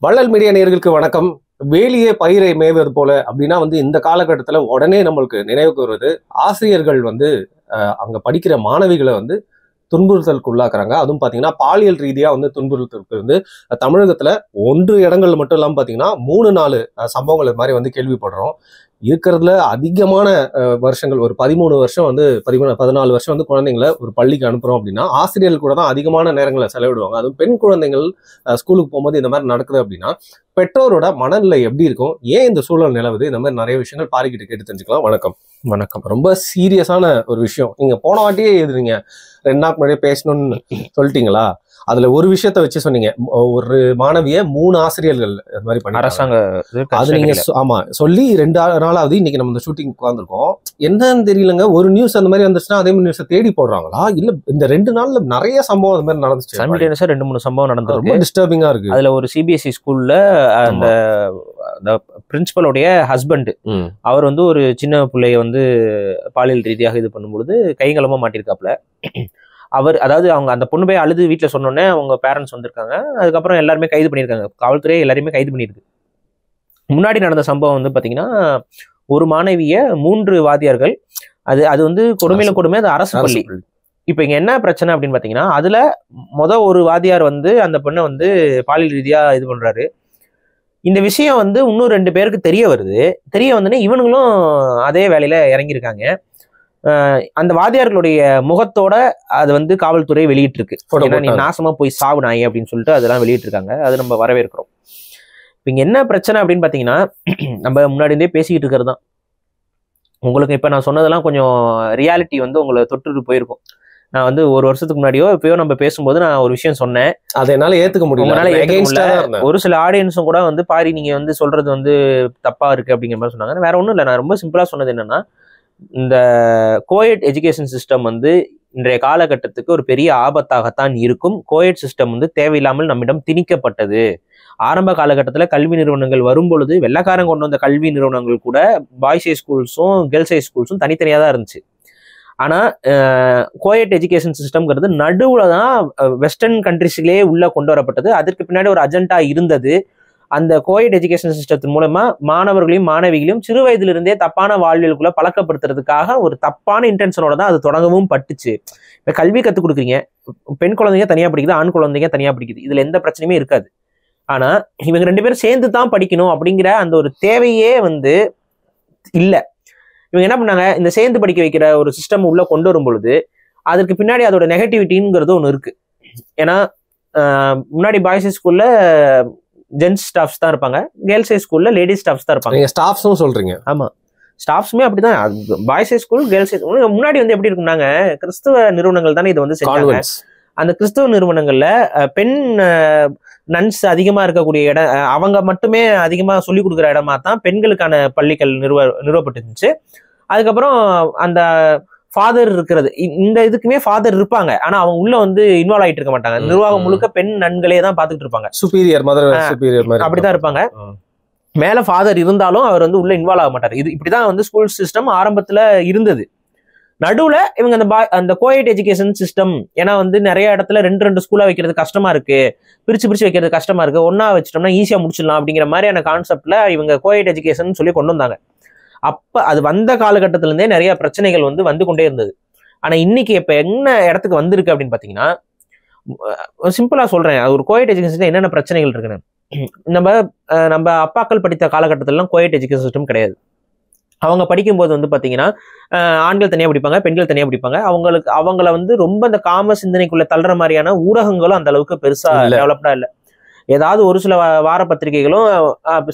வள்ளல் மீடியா நேயர்களுக்கு வணக்கம். வேலியே பயிரை மேய்வது போல அப்படின்னா இந்த காலகட்டத்தில் உடனே நம்மளுக்கு நினைவுக்கு வருவது ஆசிரியர்கள் அங்க படிக்கிற மாணவிகளை துன்புறுத்தலுக்கு உள்ளாக்குறாங்க. அதுவும் பார்த்தீங்கன்னா பாலியல் ரீதியாக துன்புறுத்தலுக்கு தமிழகத்தில் 1 இடங்கள் மட்டும் இல்லாமல் பார்த்தீங்கன்னா 3-4 சம்பவங்கள் இது மாதிரி கேள்விப்படுறோம். இருக்கிறதுல அதிகமான வருஷங்கள் ஒரு 13 வருஷம் 14 வருஷம் குழந்தைங்களை ஒரு பள்ளிக்கு அனுப்புறோம் அப்படின்னா ஆசிரியர்கள் கூட தான் அதிகமான நேரங்களை செலவிடுவாங்க. அதுவும் பெண் குழந்தைகள் ஸ்கூலுக்கு போகும்போது இந்த மாதிரி நடக்குது அப்படின்னா பெற்றோரோட மனநிலை எப்படி இருக்கும், ஏன் இந்த சூழல் நிலவுது, இந்த மாதிரி நிறைய விஷயங்கள் பாரிக்கிட்டு கேட்டு தெரிஞ்சுக்கலாம். வணக்கம். வணக்கம். ரொம்ப சீரியஸான ஒரு விஷயம். நீங்க போன வாட்டியே நீங்க 2 நாள் முன்னாடியே பேசணும்னு சொல்லிட்டீங்களா? அதுல ஒரு விஷயத்த வச்சு சொன்னீங்க, ஒரு மாணவிய 3 ஆசிரியர்கள் இது மாதிரி பண்ணி அரசாங்க அது நீங்க ஆமா சொல்லி 2 நாளாவது இன்னைக்கு நம்ம இந்த ஷூட்டிங் உட்காந்துருக்கோம். என்னன்னு தெரியலங்க, ஒரு நியூஸ் அந்த மாதிரி வந்துச்சுன்னா அதே மாதிரி நியூஸை தேடி போடுறாங்களா இல்ல இந்த 2 நாள்ல நிறைய சம்பவம் அது மாதிரி நடந்துச்சு. 2-3 சம்பவம் நடந்திருக்கு. ரொம்ப டிஸ்டர்பிங்கா இருக்கு. அதுல ஒரு சிபிஎஸ்இ ஸ்கூல்ல அந்த பிரின்சிபலுடைய ஹஸ்பண்ட் அவர் ஒரு சின்ன பிள்ளைய பாலியல் ரீதியாக இது பண்ணும்பொழுது கைங்களமா மாட்டிருக்காப்ல. அவர் அதாவது அவங்க அந்த பொண்ணு போய் அழுது வீட்டில் சொன்னோன்னே அவங்க பேரண்ட்ஸ் வந்திருக்காங்க. அதுக்கப்புறம் எல்லாருமே கைது பண்ணியிருக்காங்க. காவல்துறை எல்லாருமே கைது பண்ணியிருக்கு. முன்னாடி நடந்த சம்பவம் பார்த்தீங்கன்னா ஒரு மாணவிய 3 வாத்தியார்கள் அது கொடுமையில கொடுமை, அது அரசு பள்ளி. இப்போ இங்க என்ன பிரச்சனை அப்படின்னு பார்த்தீங்கன்னா அதுல ஒரு வாத்தியார் அந்த பொண்ணை பாலியல் ரீதியா இது பண்றாரு. இந்த விஷயம் இன்னும் 2 பேருக்கு தெரிய வருது. தெரிய வந்தோடனே இவனுங்களும் அதே வேலையில இறங்கியிருக்காங்க. அந்த வாத்தியார்களுடைய முகத்தோட அது காவல்துறை வெளியிட்டிருக்கு. நீ நாசமா போய் சாவு நாய் அப்படின்னு சொல்லிட்டு அதெல்லாம் வெளியிட்டிருக்காங்க. அது நம்ம வரவேற்கிறோம். இப்ப இங்க என்ன பிரச்சனை அப்படின்னு பாத்தீங்கன்னா நம்ம முன்னாடி இருந்தே பேசிக்கிட்டு இருக்கிறது தான். உங்களுக்கு இப்ப நான் சொன்னதெல்லாம் கொஞ்சம் ரியாலிட்டி உங்களை தொட்டு போயிருக்கும். நான் 1 வருஷத்துக்கு முன்னாடியோ இப்பயோ நம்ம பேசும்போது நான் ஒரு விஷயம் சொன்னேன், அதை என்னால ஏத்துக்க முடியல. ஒரு சில ஆடியன்ஸும் கூட பாரி நீங்க சொல்றது தப்பா இருக்கு அப்படிங்கிற மாதிரி சொன்னாங்க. வேற ஒண்ணும் இல்லை, நான் ரொம்ப சிம்பிளா சொன்னது என்னன்னா, இந்த கோயட் எஜுகேஷன் சிஸ்டம் இன்றைய காலகட்டத்துக்கு ஒரு பெரிய ஆபத்தாகத்தான் இருக்கும். கோயட் சிஸ்டம் தேவையில்லாமல் நம்மிடம் திணிக்கப்பட்டது. ஆரம்ப காலகட்டத்தில் கல்வி நிறுவனங்கள் வரும்பொழுது வெள்ளக்காரன் கொண்டு வந்த கல்வி நிறுவனங்கள் கூட பாய்ஸ் ஹை ஸ்கூல்ஸும் கேர்ள்ஸ் ஹை ஸ்கூல்ஸும் தனித்தனியாக தான் இருந்துச்சு. ஆனால் கோயட் எஜுகேஷன் சிஸ்டம்ங்கிறது நடுவில் தான் வெஸ்டர்ன் கண்ட்ரிஸ்லேயே உள்ள கொண்டு வரப்பட்டது. அதற்கு பின்னாடி ஒரு அஜெண்டா இருந்தது. அந்த கோயட் எஜுகேஷன் சிஸ்டத்தின் மூலமா மாணவர்களையும் மாணவிகளையும் சிறு வயதிலிருந்தே தப்பான வாழ்வியலுக்குள்ள பழக்கப்படுத்துறதுக்காக ஒரு தப்பான இன்டென்ஷனோட தான் அது தொடங்கவும் பட்டுச்சு. இப்போ கல்வி கற்றுக் கொடுக்குறீங்க, பெண் குழந்தைங்க தனியா படிக்குது, ஆண் குழந்தைங்க தனியா படிக்குது, இதுல எந்த பிரச்சனையுமே இருக்காது. ஆனா இவங்க 2 பேரும் சேர்ந்து தான் படிக்கணும் அப்படிங்கிற அந்த ஒரு தேவையே இல்ல. இவங்க என்ன பண்ணாங்க, இந்த சேர்ந்து படிக்க வைக்கிற ஒரு சிஸ்டம் உள்ள கொண்டு வரும் பொழுது அதுக்கு பின்னாடி அதோட நெகட்டிவிட்டிங்கிறது ஒன்று இருக்கு. ஏன்னா முன்னாடி பாய்ஸ் ஸ்கூல்ல ஜென்ஸ் ஸ்டாஃப்ஸ் தான் இருப்பாங்க, கேர்ள்ஸ் ஹை ஸ்கூல்ல லேடிஸ் ஸ்டாஃப்ஸ் தான் இருப்பாங்க. ஸ்டாஃப்ஸும் சொல்றீங்க? ஆமா, ஸ்டாஃப்ஸுமே அப்படிதான். பாய்ஸ் ஹை ஸ்கூல் கேர்ள்ஸ் முன்னாடி எப்படி இருக்குனாங்க, கிறிஸ்துவ நிறுவனங்கள் தானே இது செஞ்சாங்க. அந்த கிறிஸ்துவ நிறுவனங்கள்ல பெண் நன்ஸ் அதிகமா இருக்கக்கூடிய இடம், அவங்க மட்டுமே அதிகமா சொல்லிக் கொடுக்குற இடமா தான் பெண்களுக்கான பள்ளிகள் நிறுவப்பட்டுருந்துச்சு. அதுக்கப்புறம் அந்த ஃபாதர் இருக்கிறது, இந்த இதுக்குமே ஃபாதர் இருப்பாங்க, ஆனா அவங்க உள்ள இன்வால்வ் ஆயிட்டு இருக்க மாட்டாங்க. நிர்வாகம் முழுக்க பெண் நன்களே தான் பாத்துக்கிட்டு இருப்பாங்க. சுப்பீரியர் மதர் சுப்பீரியர் அப்படிதான் இருப்பாங்க. மேல ஃபாதர் இருந்தாலும் அவர் உள்ள இன்வால்வ் ஆக மாட்டார். இது இப்படிதான் ஸ்கூல் சிஸ்டம் ஆரம்பத்துல இருந்தது. நடுவுல இவங்க அந்த கோயட் எஜுகேஷன் சிஸ்டம், ஏன்னா நிறைய இடத்துல 2 ஸ்கூலா வைக்கிறது கஷ்டமா இருக்கு, பிரிச்சு வைக்கிறது கஷ்டமா இருக்கு, ஒன்னா வச்சிட்டோம்னா ஈஸியா முடிச்சிடலாம் அப்படிங்கிற மாதிரியான கான்செப்ட்ல இவங்க கோயட் எஜுகேஷன் சொல்லி கொண்டு வந்தாங்க. அப்ப அது வந்த காலகட்டத்தில இருந்தே நிறைய பிரச்சனைகள் வந்து கொண்டே இருந்தது. ஆனா இன்னைக்கு இப்ப என்ன இடத்துக்கு வந்திருக்கு அப்படின்னு பாத்தீங்கன்னா, சிம்பிளா சொல்றேன், ஒரு கோயட் எஜுகேஷன் என்னென்ன பிரச்சனைகள் இருக்குன்னு. நம்ம அப்பாக்கள் படித்த காலகட்டத்திலாம் கோயட் எஜுகேஷன் சிஸ்டம் கிடையாது. அவங்க படிக்கும்போது பாத்தீங்கன்னா ஆண்கள் தனியா படிப்பாங்க, பெண்கள் தனியா படிப்பாங்க. அவங்கள ரொம்ப அந்த காம சிந்தனைக்குள்ள தள்ளுற மாதிரியான ஊடகங்களும் அந்த அளவுக்கு பெருசா டெவலப்டா இல்லை. ஏதாவது ஒரு சில வார பத்திரிகைகளும்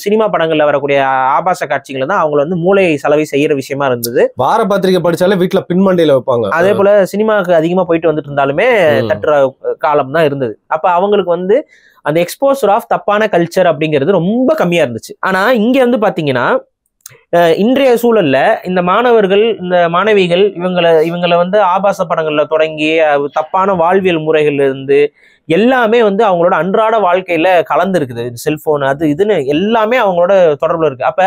சினிமா படங்கள்ல வரக்கூடிய ஆபாச காட்சிகளை தான் அவங்க மூளை செலவை செய்யற விஷயமா இருந்தது. வார பத்திரிகை படிச்சாலே வீட்டுல பின்மண்டையில வைப்பாங்க. அதே போல சினிமாவுக்கு அதிகமா போயிட்டு வந்துட்டு இருந்தாலுமே தட்டுற காலம் தான் இருந்தது. அப்ப அவங்களுக்கு அந்த எக்ஸ்போசர் ஆஃப் தப்பான கல்ச்சர் அப்படிங்கிறது ரொம்ப கம்மியா இருந்துச்சு. ஆனா இங்க பாத்தீங்கன்னா இன்றைய சூழல்ல இந்த மாணவர்கள், இந்த மாணவிகள் இவங்களை ஆபாச படங்கள்ல தொடங்கி தப்பான வாழ்வியல் முறைகள்ல இருந்து எல்லாமே அவங்களோட அன்றாட வாழ்க்கையில கலந்து இருக்குது. செல்போன் அது இதுன்னு எல்லாமே அவங்களோட தொடர்புல இருக்கு. அப்ப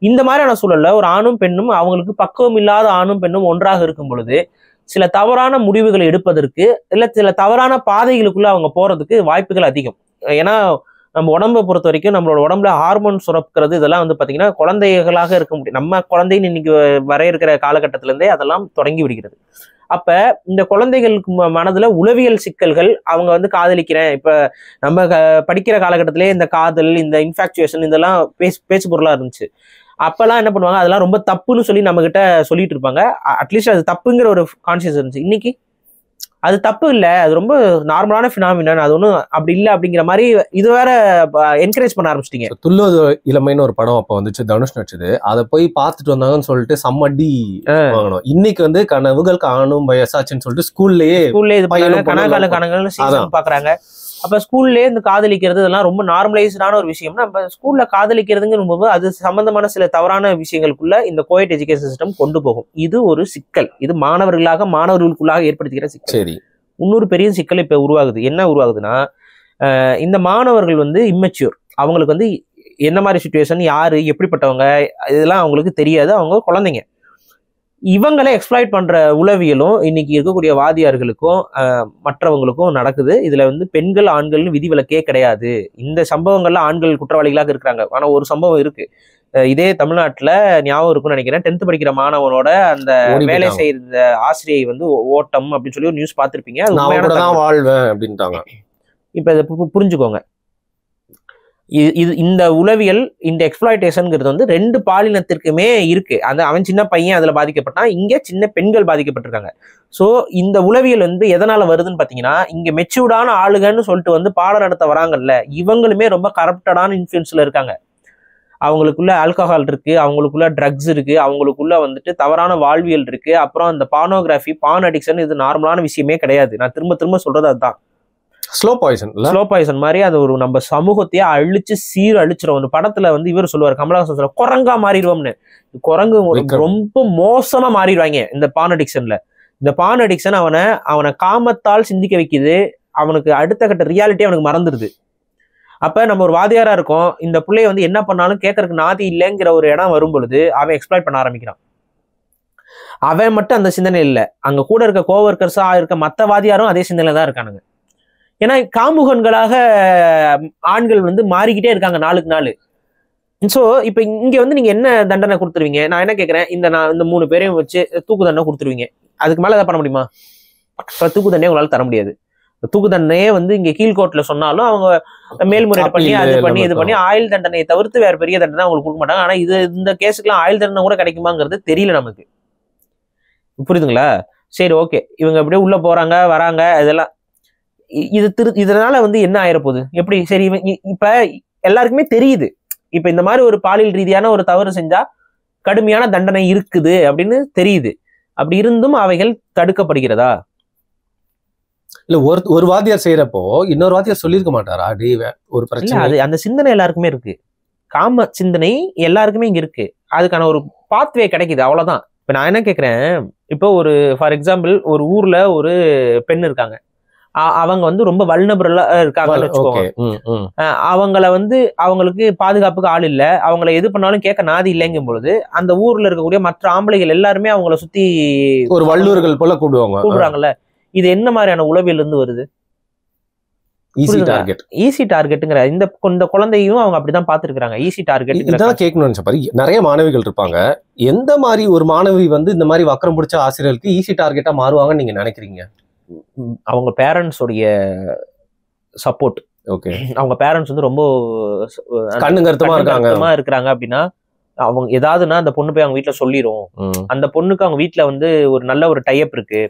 இந்த மாதிரியான சூழல்ல ஒரு ஆணும் பெண்ணும், அவங்களுக்கு பக்குவம் இல்லாத ஆணும் பெண்ணும் ஒன்றாக இருக்கும் பொழுது சில தவறான முடிவுகளை எடுப்பதற்கு இல்ல சில தவறான பாதைகளுக்குள்ள அவங்க போறதுக்கு வாய்ப்புகள் அதிகம். ஏன்னா நம்ம உடம்பை பொறுத்த வரைக்கும் நம்மளோட உடம்புல ஹார்மோன் சுரக்கிறது இதெல்லாம் வந்து பாத்தீங்கன்னா குழந்தைகளாக இருக்க முடியும். நம்ம குழந்தைன்னு இன்னைக்கு வரையறுக்கிற காலகட்டத்தில இருந்தே அதெல்லாம் தொடங்கி விடுகிறது. அப்ப இந்த குழந்தைகளுக்கு மனதுல உளவியல் சிக்கல்கள், அவங்க வந்து காதலிக்கிறேன், இப்ப நம்ம படிக்கிற காலகட்டத்திலே இந்த காதல், இந்த இன்ஃபாக்சுவேஷன் இதெல்லாம் பேச்சு பொருளா இருந்துச்சு. அப்பெல்லாம் என்ன பண்ணுவாங்க, அதெல்லாம் ரொம்ப தப்புன்னு சொல்லி நம்ம கிட்ட சொல்லிட்டு இருப்பாங்க. அட்லீஸ்ட் அது தப்புங்கிற ஒரு கான்சியஸ் இருந்துச்சு. இன்னைக்கு அது தப்பு இல்லை, அது ரொம்ப நார்மலான ஃபினாமினன், அது ஒன்றும் அப்படி இல்லை அப்படிங்கிற மாதிரி இது வேற என்கரேஜ் பண்ண ஆரம்பிச்சிட்டீங்க. துள்ளுவது இளமைன்னு ஒரு படம் அப்போ வந்துச்சு, தனுஷ் நடிச்சது. அதை போய் பார்த்துட்டு வந்தாங்கன்னு சொல்லிட்டு சம்மடி வாங்கணும். இன்னைக்கு வந்து கனவுகள் காணும் வயசாச்சுன்னு சொல்லிட்டு ஸ்கூல்லேயே இது கனகால சீசன் பாக்குறாங்க. அப்ப ஸ்கூல்லே இந்த காதலிக்கிறது இதெல்லாம் ரொம்ப நார்மலைஸ்டான ஒரு விஷயம். நம்ம ஸ்கூல்ல காதலிக்கிறதுங்கும் போது அது சம்பந்தமான சில தவறான விஷயங்களுக்குள்ள இந்த கோயட் எஜுகேஷன் சிஸ்டம் கொண்டு போகும். இது ஒரு சிக்கல். இது மாணவர்களுக்குள்ளாக ஏற்படுத்திக்கிற சிக்கல். சரி, இன்னொரு பெரிய சிக்கல் இப்ப உருவாகுது. என்ன உருவாகுதுன்னா, இந்த மாணவர்கள் வந்து இம்மெச்சூர். அவங்களுக்கு வந்து என்ன மாதிரி சிச்சுவேஷன், யாரு எப்படிப்பட்டவங்க இதெல்லாம் அவங்களுக்கு தெரியாது. அவங்க குழந்தைங்க. இவங்களே எக்ஸ்ப்ளாய்ட் பண்ற உளவியலும் இன்னைக்கு இருக்கக்கூடிய வாதியார்களுக்கும் மற்றவங்களுக்கும் நடக்குது. இதுல வந்து பெண்கள் ஆண்கள்னு விதிவிலக்கே கிடையாது. இந்த சம்பவங்கள்ல ஆண்கள் குற்றவாளிகளாக இருக்கிறாங்க. ஆனா ஒரு சம்பவம் இருக்கு, இதே தமிழ்நாட்டுல ஞாபகம் இருக்குன்னு நினைக்கிறேன். 10th படிக்கிற மாணவனோட அந்த வேலை செய்யற ஆசிரியை வந்து ஓட்டம் அப்படின்னு சொல்லி ஒரு நியூஸ் பார்த்திருப்பீங்க. வாழ்வேன் அப்படின்ட்டாங்க. இப்ப இதை புரிஞ்சுக்கோங்க. இது இந்த உளவியல், இந்த எக்ஸ்ப்ளாய்டேஷன்ங்கிறது வந்து 2 பாலினத்திற்குமே இருக்கு. அவன் சின்ன பையன் அதுல பாதிக்கப்பட்டான், இங்க சின்ன பெண்கள் பாதிக்கப்பட்டிருக்காங்க. ஸோ இந்த உளவியல் வந்து எதனால வருதுன்னு பாத்தீங்கன்னா, இங்க மெச்சூர்டான ஆளுகன்னு சொல்லிட்டு வந்து பாடம் நடத்த வராங்கல்ல, இவங்களுமே ரொம்ப கரப்டடான இன்ஃப்ளூயன்ஸ்ல இருக்காங்க. அவங்களுக்குள்ள ஆல்கஹால் இருக்கு, அவங்களுக்குள்ள ட்ரக்ஸ் இருக்கு, அவங்களுக்குள்ள வந்துட்டு தவறான வாழ்வியல் இருக்கு. அப்புறம் அந்த பானோகிராஃபி, பான் அடிக்ஷன் இது நார்மலான விஷயமே கிடையாது. நான் திரும்ப திரும்ப சொல்றது அதுதான். ஸ்லோ பாய்சன் மாதிரி அது ஒரு நம்ம சமூகத்தையே அழிச்சிரும். ஒரு படத்துல வந்து இவர் சொல்லுவார், கமலஹாசன் சொல்ல, குரங்கா மாறிடுவோம்னு. குரங்கு ரொம்ப மோசமா மாறிடுவாங்க இந்த பான் அடிக்ஷன்ல. இந்த பான் அடிக்ஷன் அவனை காமத்தால் சிந்திக்க வைக்குது. அவனுக்கு அடுத்த கட்ட ரியாலிட்டி அவனுக்கு மறந்துடுது. அப்ப நம்ம ஒரு வாதியாரா இருக்கோம், இந்த பிள்ளைய வந்து என்ன பண்ணாலும் கேட்கறதுக்கு நாதி இல்லைங்கிற ஒரு இடம் வரும் பொழுது அவன் எக்ஸ்ப்ளாய்ட் பண்ண ஆரம்பிக்கிறான். அவன் மட்டும் அந்த சிந்தனை இல்லை, அங்க கூட இருக்க கோவர்க்கர்ஸா இருக்க மற்ற வாதியாரும் அதே சிந்தனையில தான் இருக்கானுங்க. ஏன்னா காமுகன்களாக ஆண்கள் வந்து மாறிக்கிட்டே இருக்காங்க நாளுக்கு நாள். ஸோ இப்போ இங்க வந்து நீங்க என்ன தண்டனை கொடுத்துருவீங்க? நான் என்ன கேட்கறேன், இந்த 3 பேரையும் வச்சு தூக்கு தண்டனை கொடுத்துருவீங்க. அதுக்கு மேல எதாவது பண்ண முடியுமா? தூக்கு தண்டனையே உங்களால தர முடியாது. தூக்கு தண்டனையே வந்து இங்க கீழ்கோர்ட்ல சொன்னாலும் அவங்க மேல்முறையீடு பண்ணி அது பண்ணி இது பண்ணி ஆயுள் தண்டனையை தவிர்த்து வேற பெரிய தண்டனை அவங்களுக்கு கொடுக்க மாட்டாங்க. ஆனா இந்த கேஸுக்குலாம் ஆயுள் தண்டனை கூட கிடைக்குமாங்கிறது தெரியல நமக்கு. புரியுதுங்களா? சரி, ஓகே, இவங்க அப்படியே உள்ள போறாங்க வராங்க, இதெல்லாம் இதனால வந்து என்ன ஆயிரப்போகுது? எப்படி? சரி, இப்ப எல்லாருக்குமே தெரியுது, இப்ப இந்த மாதிரி ஒரு பாலியல் ரீதியான ஒரு தவறு செஞ்சா கடுமையான தண்டனை இருக்குது அப்படின்னு தெரியுது. அப்படி இருந்தும் அவைகள் தடுக்கப்படுகிறதா? இல்ல ஒரு வாத்தியார் செய்யறப்போ இன்னொரு வாத்தியார் சொல்லியிருக்க மாட்டாரா, ஒரு பிரச்சனை? அது அந்த சிந்தனை எல்லாருக்குமே இருக்கு. காம சிந்தனை எல்லாருக்குமே இங்க இருக்கு. அதுக்கான ஒரு பாத்வே கிடைக்குது, அவ்வளவுதான். இப்ப நான் என்ன கேட்கிறேன், இப்போ ஒரு ஃபார் எக்ஸாம்பிள் ஒரு ஊர்ல ஒரு பெண் இருக்காங்க, அவங்க வந்து ரொம்ப வல்னரபிளா இருக்காங்கன்னு வச்சுக்கோங்க. அவங்கள வந்து அவங்களுக்கு பாதுகாப்புக்கு ஆள் இல்ல, அவங்கள எது பண்ணாலும் கேட்க நாதி இல்லைங்கும் பொழுது அந்த ஊர்ல இருக்கக்கூடிய மற்ற ஆம்பளைகள் எல்லாருமே அவங்கள சுத்தி ஒரு வல்லூர்கள் போல கூப்பிடுறாங்கல்ல. இது என்ன மாதிரியான உளவியல் இருந்து வருது? ஈஸி டார்கெட்டுங்கிற இந்த குழந்தையும் அவங்க அப்படிதான் பாத்துருக்காங்க. ஈஸி டார்கெட் இதான் கேட்கணும்னு நிறைய மாணவிகள் இருப்பாங்க. எந்த மாதிரி ஒரு மாணவி வந்து இந்த மாதிரி வக்கரம் பிடிச்ச ஆசிரியர்களுக்கு ஈஸி டார்கெட்டா மாறுவாங்கன்னு நீங்க நினைக்கிறீங்க? அவங்க பேரண்ட்ஸோடைய சப்போர்ட். ஓகே, அவங்க பேரண்ட்ஸ் வந்து ரொம்ப கண்ணுங்கருத்தமா இருக்கிறாங்க அப்படின்னா, அவங்க ஏதாவதுன்னா அந்த பொண்ணு போய் அவங்க வீட்டுல சொல்லிரும். அந்த பொண்ணுக்கு அவங்க வீட்டுல வந்து ஒரு நல்ல ஒரு டைப் இருக்கு.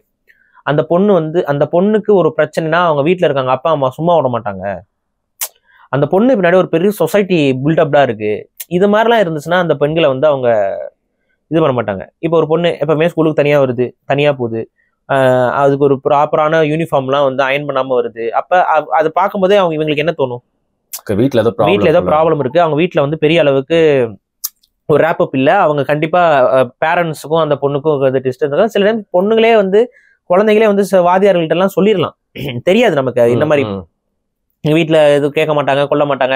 அந்த பொண்ணு வந்து அந்த பொண்ணுக்கு ஒரு பிரச்சனைனா அவங்க வீட்டுல இருக்காங்க அப்பா அம்மா சும்மா விட மாட்டாங்க. அந்த பொண்ணு பின்னாடி ஒரு பெரிய சொசைட்டி பில்டப்டா இருக்கு. இது மாதிரிலாம் இருந்துச்சுன்னா அந்த பெண்களை வந்து அவங்க இது பண்ண மாட்டாங்க. இப்போ ஒரு பொண்ணு எப்பவுமே ஸ்கூலுக்கு தனியா வருது, தனியா போகுது, அதுக்கு ஒரு ப்ராப்பரான யூனிஃபார்ம்லாம் வந்து அயன் பண்ணாம வருது. அப்ப அதை பார்க்கும்போதே அவங்க இவங்களுக்கு என்ன தோணும், வீட்டுல ஏதோ ப்ராப்ளம் இருக்கு, அவங்க வீட்டுல வந்து பெரிய அளவுக்கு ஒரு ரேப்பப் இல்லை, அவங்க கண்டிப்பா பேரண்ட்ஸுக்கும் அந்த பொண்ணுக்கும் டிஸ்டன்ஸ். சில டைம் பொண்ணுங்களே வந்து குழந்தைங்களே வந்து வாதியார்கள்ட்ட எல்லாம் சொல்லிடலாம், தெரியாது நமக்கு இந்த மாதிரி எங்க வீட்டுல எதுவும் கேட்க மாட்டாங்க, கொல்ல மாட்டாங்க,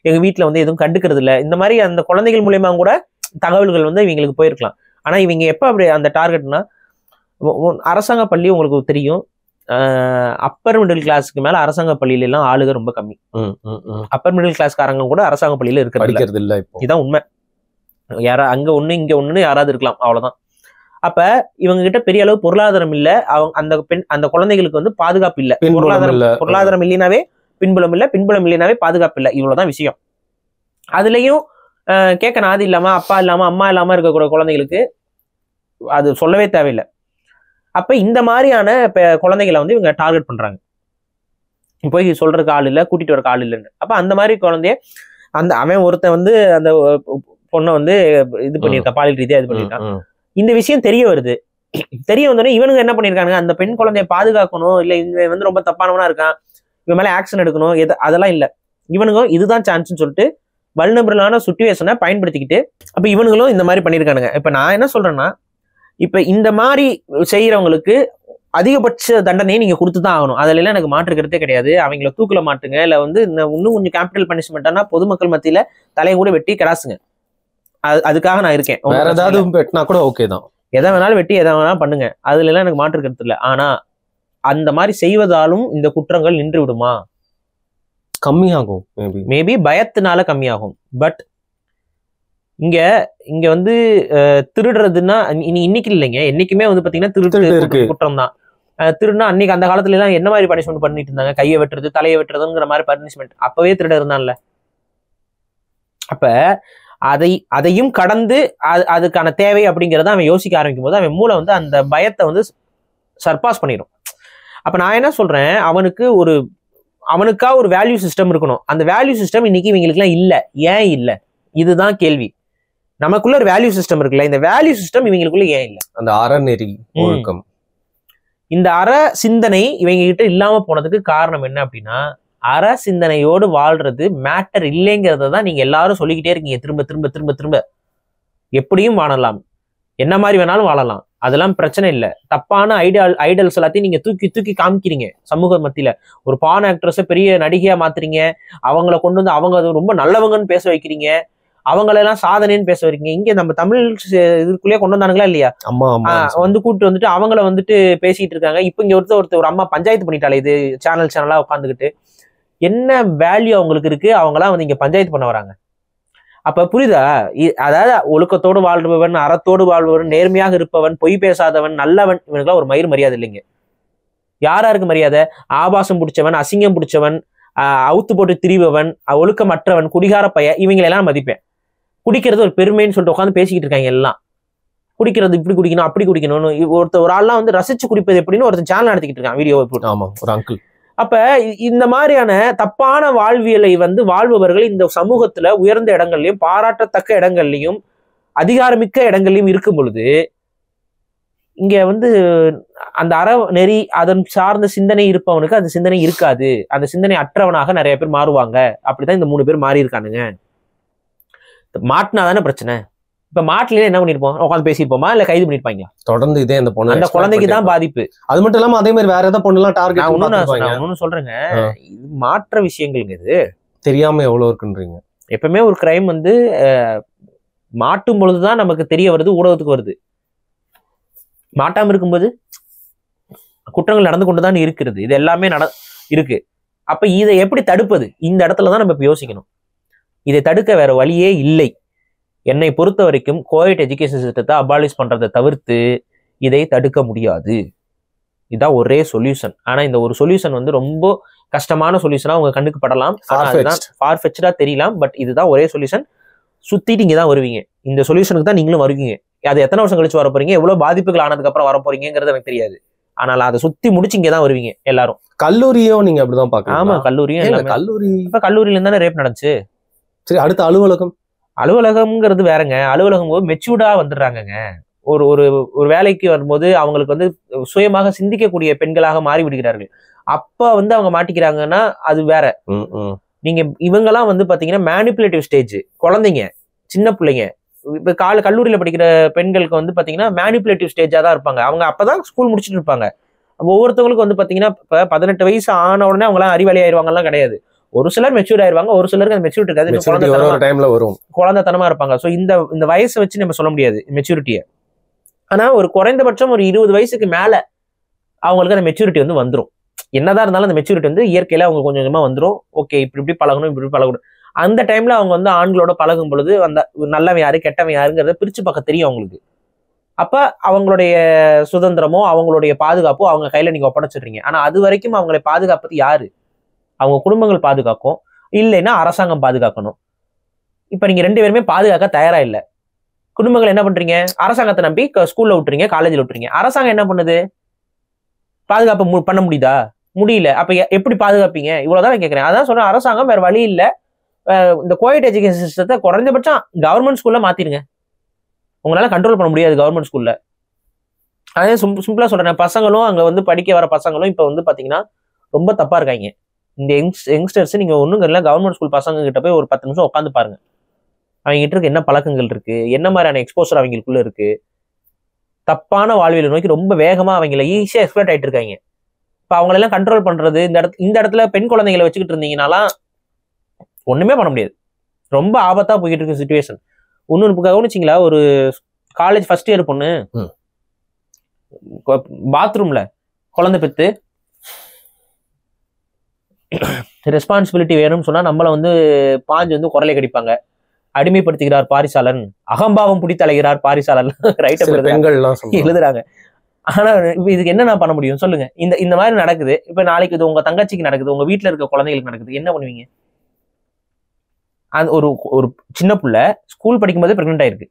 எங்க வீட்டுல வந்து எதுவும் கண்டுக்கிறது இல்லை, இந்த மாதிரி அந்த குழந்தைகள் மூலியமா கூட தகவல்கள் வந்து இவங்களுக்கு போயிருக்கலாம். ஆனா இவங்க எப்ப அப்படி அந்த டார்கெட்னா, அரசாங்க பள்ளி உங்களுக்கு தெரியும், அப்பர் மிடில் கிளாஸ்க்கு மேல அரசாங்க பள்ளியில எல்லாம் ஆளுக ரொம்ப கம்மி. அப்பர் மிடில் கிளாஸ்காரங்க கூட அரசாங்க பள்ளியில இருக்கிறது இல்ல. இதுதான் உண்மை. அங்க ஒண்ணு இங்க ஒண்ணுன்னு யாராவது இருக்கலாம், அவ்வளவுதான். அப்ப இவங்க கிட்ட பெரிய அளவு பொருளாதாரம் இல்ல, அவங்க அந்த குழந்தைகளுக்கு வந்து பாதுகாப்பு இல்ல. பொருளாதாரம் இல்லைனாவே பின்புலம் இல்ல, பின்புலம் இல்லைனாவே பாதுகாப்பு இல்ல, இவ்வளவுதான் விஷயம். அதுலயும் கேட்க நாதி இல்லாம அப்பா இல்லாம அம்மா இல்லாம இருக்கக்கூடிய குழந்தைகளுக்கு அது சொல்லவே தேவையில்லை. அப்ப இந்த மாதிரியான குழந்தைகளை வந்து இவங்க டார்கெட் பண்றாங்க. போய் சொல்றதுக்கு ஆள் இல்லை, கூட்டிட்டு வரக்கு ஆள் இல்லைன்னு. அப்ப அந்த மாதிரி குழந்தைய அவன் ஒருத்தன் வந்து அந்த பொண்ணை வந்து இது பண்ணியிருக்கான், பாலியல் ரீதியா இது பண்ணியிருக்கான். இந்த விஷயம் தெரிய வருது. தெரிய வந்தோடனே இவனுங்க என்ன பண்ணிருக்காங்க, அந்த பெண் குழந்தைய பாதுகாக்கணும், இல்ல இவன் வந்து ரொம்ப தப்பானவனா இருக்கான், இவன் மேல ஆக்ஷன் எடுக்கணும், அதெல்லாம் இல்ல. இவனுங்க இதுதான் சான்ஸ்ன்னு சொல்லிட்டு வல்னரபிளான சிச்சுவேஷனை பயன்படுத்திக்கிட்டு அப்ப இவனுங்களும் இந்த மாதிரி பண்ணிருக்கானுங்க. இப்ப நான் என்ன சொல்றேன்னா, இப்ப இந்த மாதிரி செய்யறவங்களுக்கு அதிகபட்ச தண்டனையை நீங்க கொடுத்துதான் ஆகணும். அதுல எல்லாம் எனக்கு மாற்றுக்கிறதே கிடையாது. அவங்கள தூக்குல மாட்டுங்க, இல்ல வந்து இன்னும் கொஞ்சம் கேபிட்டல் பனிஷ்மெண்ட்னா பொதுமக்கள் மத்தியில தலையை கூட வெட்டி கிராசுங்க. அதுக்காக நான் இருக்கேன். வேற ஏதாவது வெட்டினா கூட ஓகே தான், எதை வேணாலும் வெட்டி எதை வேணாலும் பண்ணுங்க, அதுல எல்லாம் எனக்கு மாற்றுக்கிறது இல்லை. ஆனா அந்த மாதிரி செய்வதாலும் இந்த குற்றங்கள் நின்று விடுமா? கம்மியாகும். மேபி பயத்தினால கம்மியாகும். பட் இங்க வந்து திருடுறதுன்னா இன்னைக்கு இல்லைங்க, என்னைக்குமே வந்து பாத்தீங்கன்னா திருட்டு குற்றம் தான். திருடுனா அன்னைக்கு அந்த காலத்துல எல்லாம் என்ன மாதிரி பனிஷ்மெண்ட் பண்ணிட்டு இருந்தாங்க, கையை வெட்டுறது தலையை வெட்டுறதுங்கிற மாதிரி பனிஷ்மெண்ட் அப்பவே திருட இருந்தான்ல. அப்ப அதையும் கடந்து அதுக்கான தேவை அப்படிங்கிறத அவன் யோசிக்க ஆரம்பிக்கும் போது அவன் மூளை வந்து அந்த பயத்தை வந்து சர்பாஸ் பண்ணிடும். அப்ப நான் என்ன சொல்றேன், அவனுக்கா ஒரு வேல்யூ சிஸ்டம் இருக்கணும். அந்த வேல்யூ சிஸ்டம் இன்னைக்கு இவங்களுக்கு எல்லாம் இல்ல. ஏன் இல்ல? இதுதான் கேள்வி. நமக்குள்ள ஒரு வேல்யூ சிஸ்டம் இருக்குல்ல, இந்த வேல்யூ சிஸ்டம் இவங்களுக்குள்ள ஏன் இல்ல? அந்த அறநெறி ஒழுக்கம், இந்த அற சிந்தனை இவங்க கிட்ட இல்லாம போனதுக்கு காரணம் என்ன அப்படின்னா, அற சிந்தனையோடு வாழ்றது மேட்டர் இல்லைங்கிறத தான் நீங்க எல்லாரும் சொல்லிக்கிட்டே இருக்கீங்க திரும்ப திரும்ப திரும்ப திரும்ப. எப்படியும் வாழலாம், என்ன மாதிரி வேணாலும் வாழலாம், அதெல்லாம் பிரச்சனை இல்லை. தப்பான ஐடல்ஸ் எல்லாத்தையும் நீங்க தூக்கி தூக்கி காமிக்கிறீங்க சமூக மத்தியில. ஒரு பான் ஆக்ட்ரஸை பெரிய நடிகையா மாத்துறீங்க, அவங்கள கொண்டு வந்து அவங்க ரொம்ப நல்லவங்கன்னு பேச வைக்கிறீங்க, அவங்களெல்லாம் சாதனைன்னு பேச வைக்கிறீங்க. இங்க நம்ம தமிழ் இதுக்குள்ளேயே கொண்டு வந்தானுங்களா இல்லையா? வந்து கூப்பிட்டு வந்துட்டு அவங்கள வந்துட்டு பேசிட்டு இருக்காங்க. இப்ப இங்க ஒருத்தர் ஒரு அம்மா பஞ்சாயத்து பண்ணிட்டாலே, இது சேனலா உட்காந்துக்கிட்டு என்ன வேல்யூ அவங்களுக்கு இருக்கு, அவங்களாம் வந்து இங்க பஞ்சாயத்து பண்ண வராங்க. அப்ப புரியுதா? அதாவது ஒழுக்கத்தோடு வாழ்பவன், அறத்தோடு வாழ்பவன், நேர்மையாக இருப்பவன், பொய் பேசாதவன், நல்லவன், இவனுக்குலாம் ஒரு மரியாதை இல்லைங்க. யாராருக்கு மரியாதை? ஆபாசம் பிடிச்சவன், அசிங்கம் பிடிச்சவன், அவுத்து போட்டு திரிபவன், ஒழுக்கமற்றவன், குடிகார பைய, இவங்களெல்லாம் மதிப்பேன். குடிக்கிறது ஒரு பெருமைன்னு சொல்லிட்டு உட்காந்து பேசிக்கிட்டு இருக்காங்க எல்லாம். குடிக்கிறது இப்படி குடிக்கணும் அப்படி குடிக்கணும்னு ஒரு ஆள்லாம் வந்து ரசிச்சு குடிப்பது எப்படின்னு ஒருத்தர் சேனல் நடத்திக்கிட்டு இருக்கான், வீடியோ போட்டு. ஆமா, ஒரு அங்கிள். அப்ப இந்த மாதிரியான தப்பான வாழ்வியலை வந்து வாழ்பவர்கள் இந்த சமூகத்துல உயர்ந்த இடங்கள்லயும் பாராட்டத்தக்க இடங்கள்லயும் அதிகாரமிக்க இடங்கள்லயும் இருக்கும் பொழுது இங்க வந்து அந்த அற நெறி அதன் சார்ந்த சிந்தனை இருப்பவனுக்கு அந்த சிந்தனை இருக்காது. அந்த சிந்தனை அற்றவனாக நிறைய பேர் மாறுவாங்க. அப்படிதான் இந்த 3 பேர் மாறி இருக்கானுங்க. மாட்டினாதானே பிரச்சனை. இப்ப மாட்டிலே என்ன பண்ணிருப்போம், உட்காந்து பேசிருப்போமா, இல்ல கைது பண்ணிருப்பாங்க? தொடர்ந்து இதே அந்த பொண்ணு, அந்த குழந்தைக்கு தான் பாதிப்பு. அது மட்டும் இல்லாம அதே மாதிரி வேற ஏதாவது பொண்ணு எல்லாம் டார்கெட். ஒன்னு சொல்றேங்க, இது மாற்ற விஷயங்கள் இது தெரியாம எவ்வளவு இருக்குன்றீங்க. எப்பவுமே ஒரு கிரைம் வந்து மாட்டும் பொழுதுதான் நமக்கு தெரிய வருது, ஊடகத்துக்கு வருது. மாட்டாம இருக்கும்போது குற்றங்கள் நடந்து கொண்டுதான் இருக்கிறது. இது எல்லாமே இருக்கு. அப்ப இதை எப்படி தடுப்பது? இந்த இடத்துலதான் நம்ம இப்ப யோசிக்கணும். இதை தடுக்க வேற வழியே இல்லை. என்னை பொறுத்த வரைக்கும் கோயட் எஜுகேஷன் சிஸ்டத்தை அபாலிஷ் பண்றதை தவிர்த்து இதை தடுக்க முடியாது. இதுதான் ஒரே சொல்யூஷன். ஆனா இந்த ஒரு சொல்யூஷன் வந்து ரொம்ப கஷ்டமான சொல்யூஷனா உங்க கண்ணுக்கு படலாம், ஃபார்ஃபெட்சடா தெரியலாம். பட் இதுதான் ஒரே சொல்யூஷன். சுத்திட்டு இங்கதான் வருவீங்க. இந்த சொல்யூஷனுக்கு தான் நீங்களும் வருவீங்க. அது எத்தனை வருஷம் கழிச்சு வர போறீங்க, எவ்வளவு பாதிப்புகள் ஆனதுக்கு அப்புறம் வர போறீங்கிறது எனக்கு தெரியாது. ஆனால் அதை சுத்தி முடிச்சு இங்கதான் வருவீங்க எல்லாரும். கல்லூரியும் நீங்க அப்படிதான் பாக்கலாம். ஆமா, கல்லூரியும் இப்ப கல்லூரியில இருந்தானே ரேப் நடந்துச்சு. சரி, அடுத்த அலுவலகம்ங்கிறது வேறங்க. அலுவலகம் போது மெச்சூர்டா வந்துடுறாங்கங்க. ஒரு ஒரு ஒரு வேலைக்கு வரும்போது அவங்களுக்கு வந்து சுயமாக சிந்திக்கக்கூடிய பெண்களாக மாறி விடுகிறார்கள். அப்ப வந்து அவங்க மாட்டிக்கிறாங்கன்னா அது வேற. நீங்க இவங்கெல்லாம் வந்து பாத்தீங்கன்னா மேனிபுலேட்டிவ் ஸ்டேஜ், குழந்தைங்க, சின்ன பிள்ளைங்க. இப்ப கல்லூரியில படிக்கிற பெண்களுக்கு வந்து பாத்தீங்கன்னா மேனிபுலேட்டிவ் ஸ்டேஜா தான் இருப்பாங்க. அவங்க அப்பதான் ஸ்கூல் முடிச்சுட்டு இருப்பாங்க. ஒவ்வொருத்தவங்களுக்கு வந்து பாத்தீங்கன்னா இப்ப 18 வயசு ஆன உடனே அவங்க எல்லாம் அறிவாளி ஆயிருவாங்கலாம் கிடையாது. ஒரு சிலர் மெச்சூர் ஆயிருவாங்க, ஒரு சிலருக்கு அந்த மெச்சூரிட்டி இருக்காது, குழந்தைத்தனமா இருப்பாங்க. சோ இந்த வயசை வச்சு நம்ம சொல்ல முடியாது மெச்சூரிட்டியை. ஆனா ஒரு குறைந்தபட்சம் ஒரு 20 வயசுக்கு மேல அவங்களுக்கு அந்த மெச்சூரிட்டி வந்து வந்துடும். என்னதான் இருந்தாலும் அந்த மெச்சூரிட்டி வந்து இயற்கையில அவங்க கொஞ்சம் கொஞ்சமா வந்துடும். ஓகே, இப்படி பழகணும், இப்படி பழகணும். அந்த டைம்ல அவங்க வந்து ஆண்களோட பழகும் பொழுது அந்த நல்லவன் யாரு கெட்டவன் யாருங்கிறத பிரிச்சு பார்க்க தெரியும் அவங்களுக்கு. அப்ப அவங்களுடைய சுதந்திரமோ அவங்களுடைய பாதுகாப்போ அவங்க கையில நீங்க ஒப்படைச்சிடுறீங்க. ஆனா அது வரைக்கும் அவங்களை பாதுகாப்பது யாரு? அவங்க குடும்பங்கள் பாதுகாக்கும், இல்லைன்னா அரசாங்கம் பாதுகாக்கணும். இப்ப நீங்க 2 பேருமே பாதுகாக்க தயாரா இல்லை. குடும்பங்கள் என்ன பண்றீங்க? அரசாங்கத்தை நம்பி ஸ்கூல்ல விட்டுறீங்க, காலேஜ்ல விட்டுறீங்க. அரசாங்கம் என்ன பண்ணுது? பாதுகாப்பு பண்ண முடியுதா? முடியல. அப்ப எப்படி பாதுகாப்பீங்க? இவ்வளவுதான் நான் கேட்கிறேன். அதான் சொல்றேன், அரசாங்கம் வேற வழி இல்லை. இந்த கோயட் எஜுகேஷன் சிஸ்டத்தை குறைஞ்சபட்சம் கவர்மெண்ட் ஸ்கூல்ல மாத்திருங்க. உங்களால கண்ட்ரோல் பண்ண முடியாது கவர்மெண்ட் ஸ்கூல்ல. அதே சிம்பிளா சொல்றேன், பசங்களும் அங்க வந்து படிக்க வர பசங்களும் இப்ப வந்து பாத்தீங்கன்னா ரொம்ப தப்பா இருக்காங்க. இந்த யங்ஸ்டர்ஸ் நீங்க ஒண்ணும் இல்லை, கவர்மெண்ட் ஸ்கூல் பசங்க கிட்ட போய் ஒரு 10 நிமிஷம் உட்காந்து பாருங்க. அவங்க கிட்ட இருக்க என்ன பழக்கங்கள் இருக்கு, என்ன மாதிரியான எக்ஸ்போசர் அவங்களுக்குள்ள இருக்கு. தப்பான வாழ்வியலை நோக்கி ரொம்ப வேகமா அவங்கள ஈஸியா எக்ஸ்பர்ட் ஆயிட்டு இருக்காங்க. இப்ப அவங்களெல்லாம் கண்ட்ரோல் பண்றது, இந்த இடத்துல பெண் குழந்தைகளை வச்சுக்கிட்டு இருந்தீங்கன்னாலாம் ஒண்ணுமே பண்ண முடியாது. ரொம்ப ஆபத்தா போய்கிட்டு இருக்க சிச்சுவேஷன். ஒன்னு கவனிச்சிங்களா? ஒரு காலேஜ் ஃபர்ஸ்ட் இயர் பொண்ணு பாத்ரூம்ல குழந்தை பெத்து ரெஸ்பான்சிபிலிட்டி வேணும்னு சொன்னா நம்மள வந்து பாஞ்சு வந்து குரலை கடிப்பாங்க. அடிமைப்படுத்துகிறார் பாரிசாலன், அகம்பாவம் பிடித்தலைகிறார் பாரிசாலன் எழுதுறாங்க. ஆனா இப்ப இதுக்கு என்ன நான் பண்ண முடியும் சொல்லுங்க? இந்த மாதிரி நடக்குது. இப்ப நாளைக்கு இது உங்க தங்கச்சிக்கு நடக்குது, உங்க வீட்டுல இருக்க குழந்தைகளுக்கு நடக்குது, என்ன பண்ணுவீங்க? அந்த ஒரு சின்ன புள்ள ஸ்கூல் படிக்கும் போதே பிரெக்னென்ட் ஆயிருக்கு.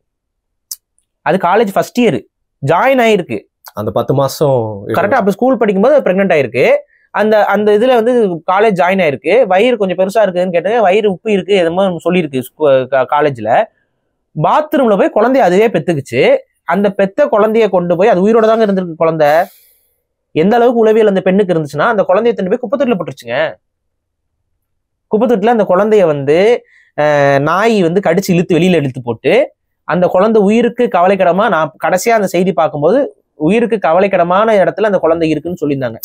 அது காலேஜ் ஃபர்ஸ்ட் இயர் ஜாயின் ஆயிருக்கு. அந்த 10 மாசம் கரெக்டா அப்ப ஸ்கூல் படிக்கும்போது பிரெக்னென்ட் ஆயிருக்கு. அந்த இதுல வந்து காலேஜ் ஜாயின் ஆயிருக்கு. வயிறு கொஞ்சம் பெருசா இருக்குன்னு கேட்டு வயிறு உப்பு இருக்கு எதுமோ சொல்லியிருக்கு காலேஜ்ல. பாத்ரூம்ல போய் குழந்தைய அதுவே பெத்துக்குச்சு. அந்த பெத்த குழந்தைய கொண்டு போய், அது உயிரோட தாங்க இருந்திருக்கு குழந்தை. எந்த அளவுக்கு உளவியல் அந்த பெண்ணுக்கு இருந்துச்சுன்னா அந்த குழந்தைய தண்டு போய் குப்பத்தொட்டில போட்டுருச்சுங்க. குப்பத்தொட்டில அந்த குழந்தைய வந்து நாய் வந்து கடிச்சு இழுத்து வெளியில இழுத்து போட்டு, அந்த குழந்தை உயிருக்கு கவலைக்கிடமா, நான் கடைசியா அந்த செய்தி பார்க்கும்போது உயிருக்கு கவலைக்கிடமான இடத்துல அந்த குழந்தை இருக்குன்னு சொல்லியிருந்தாங்க.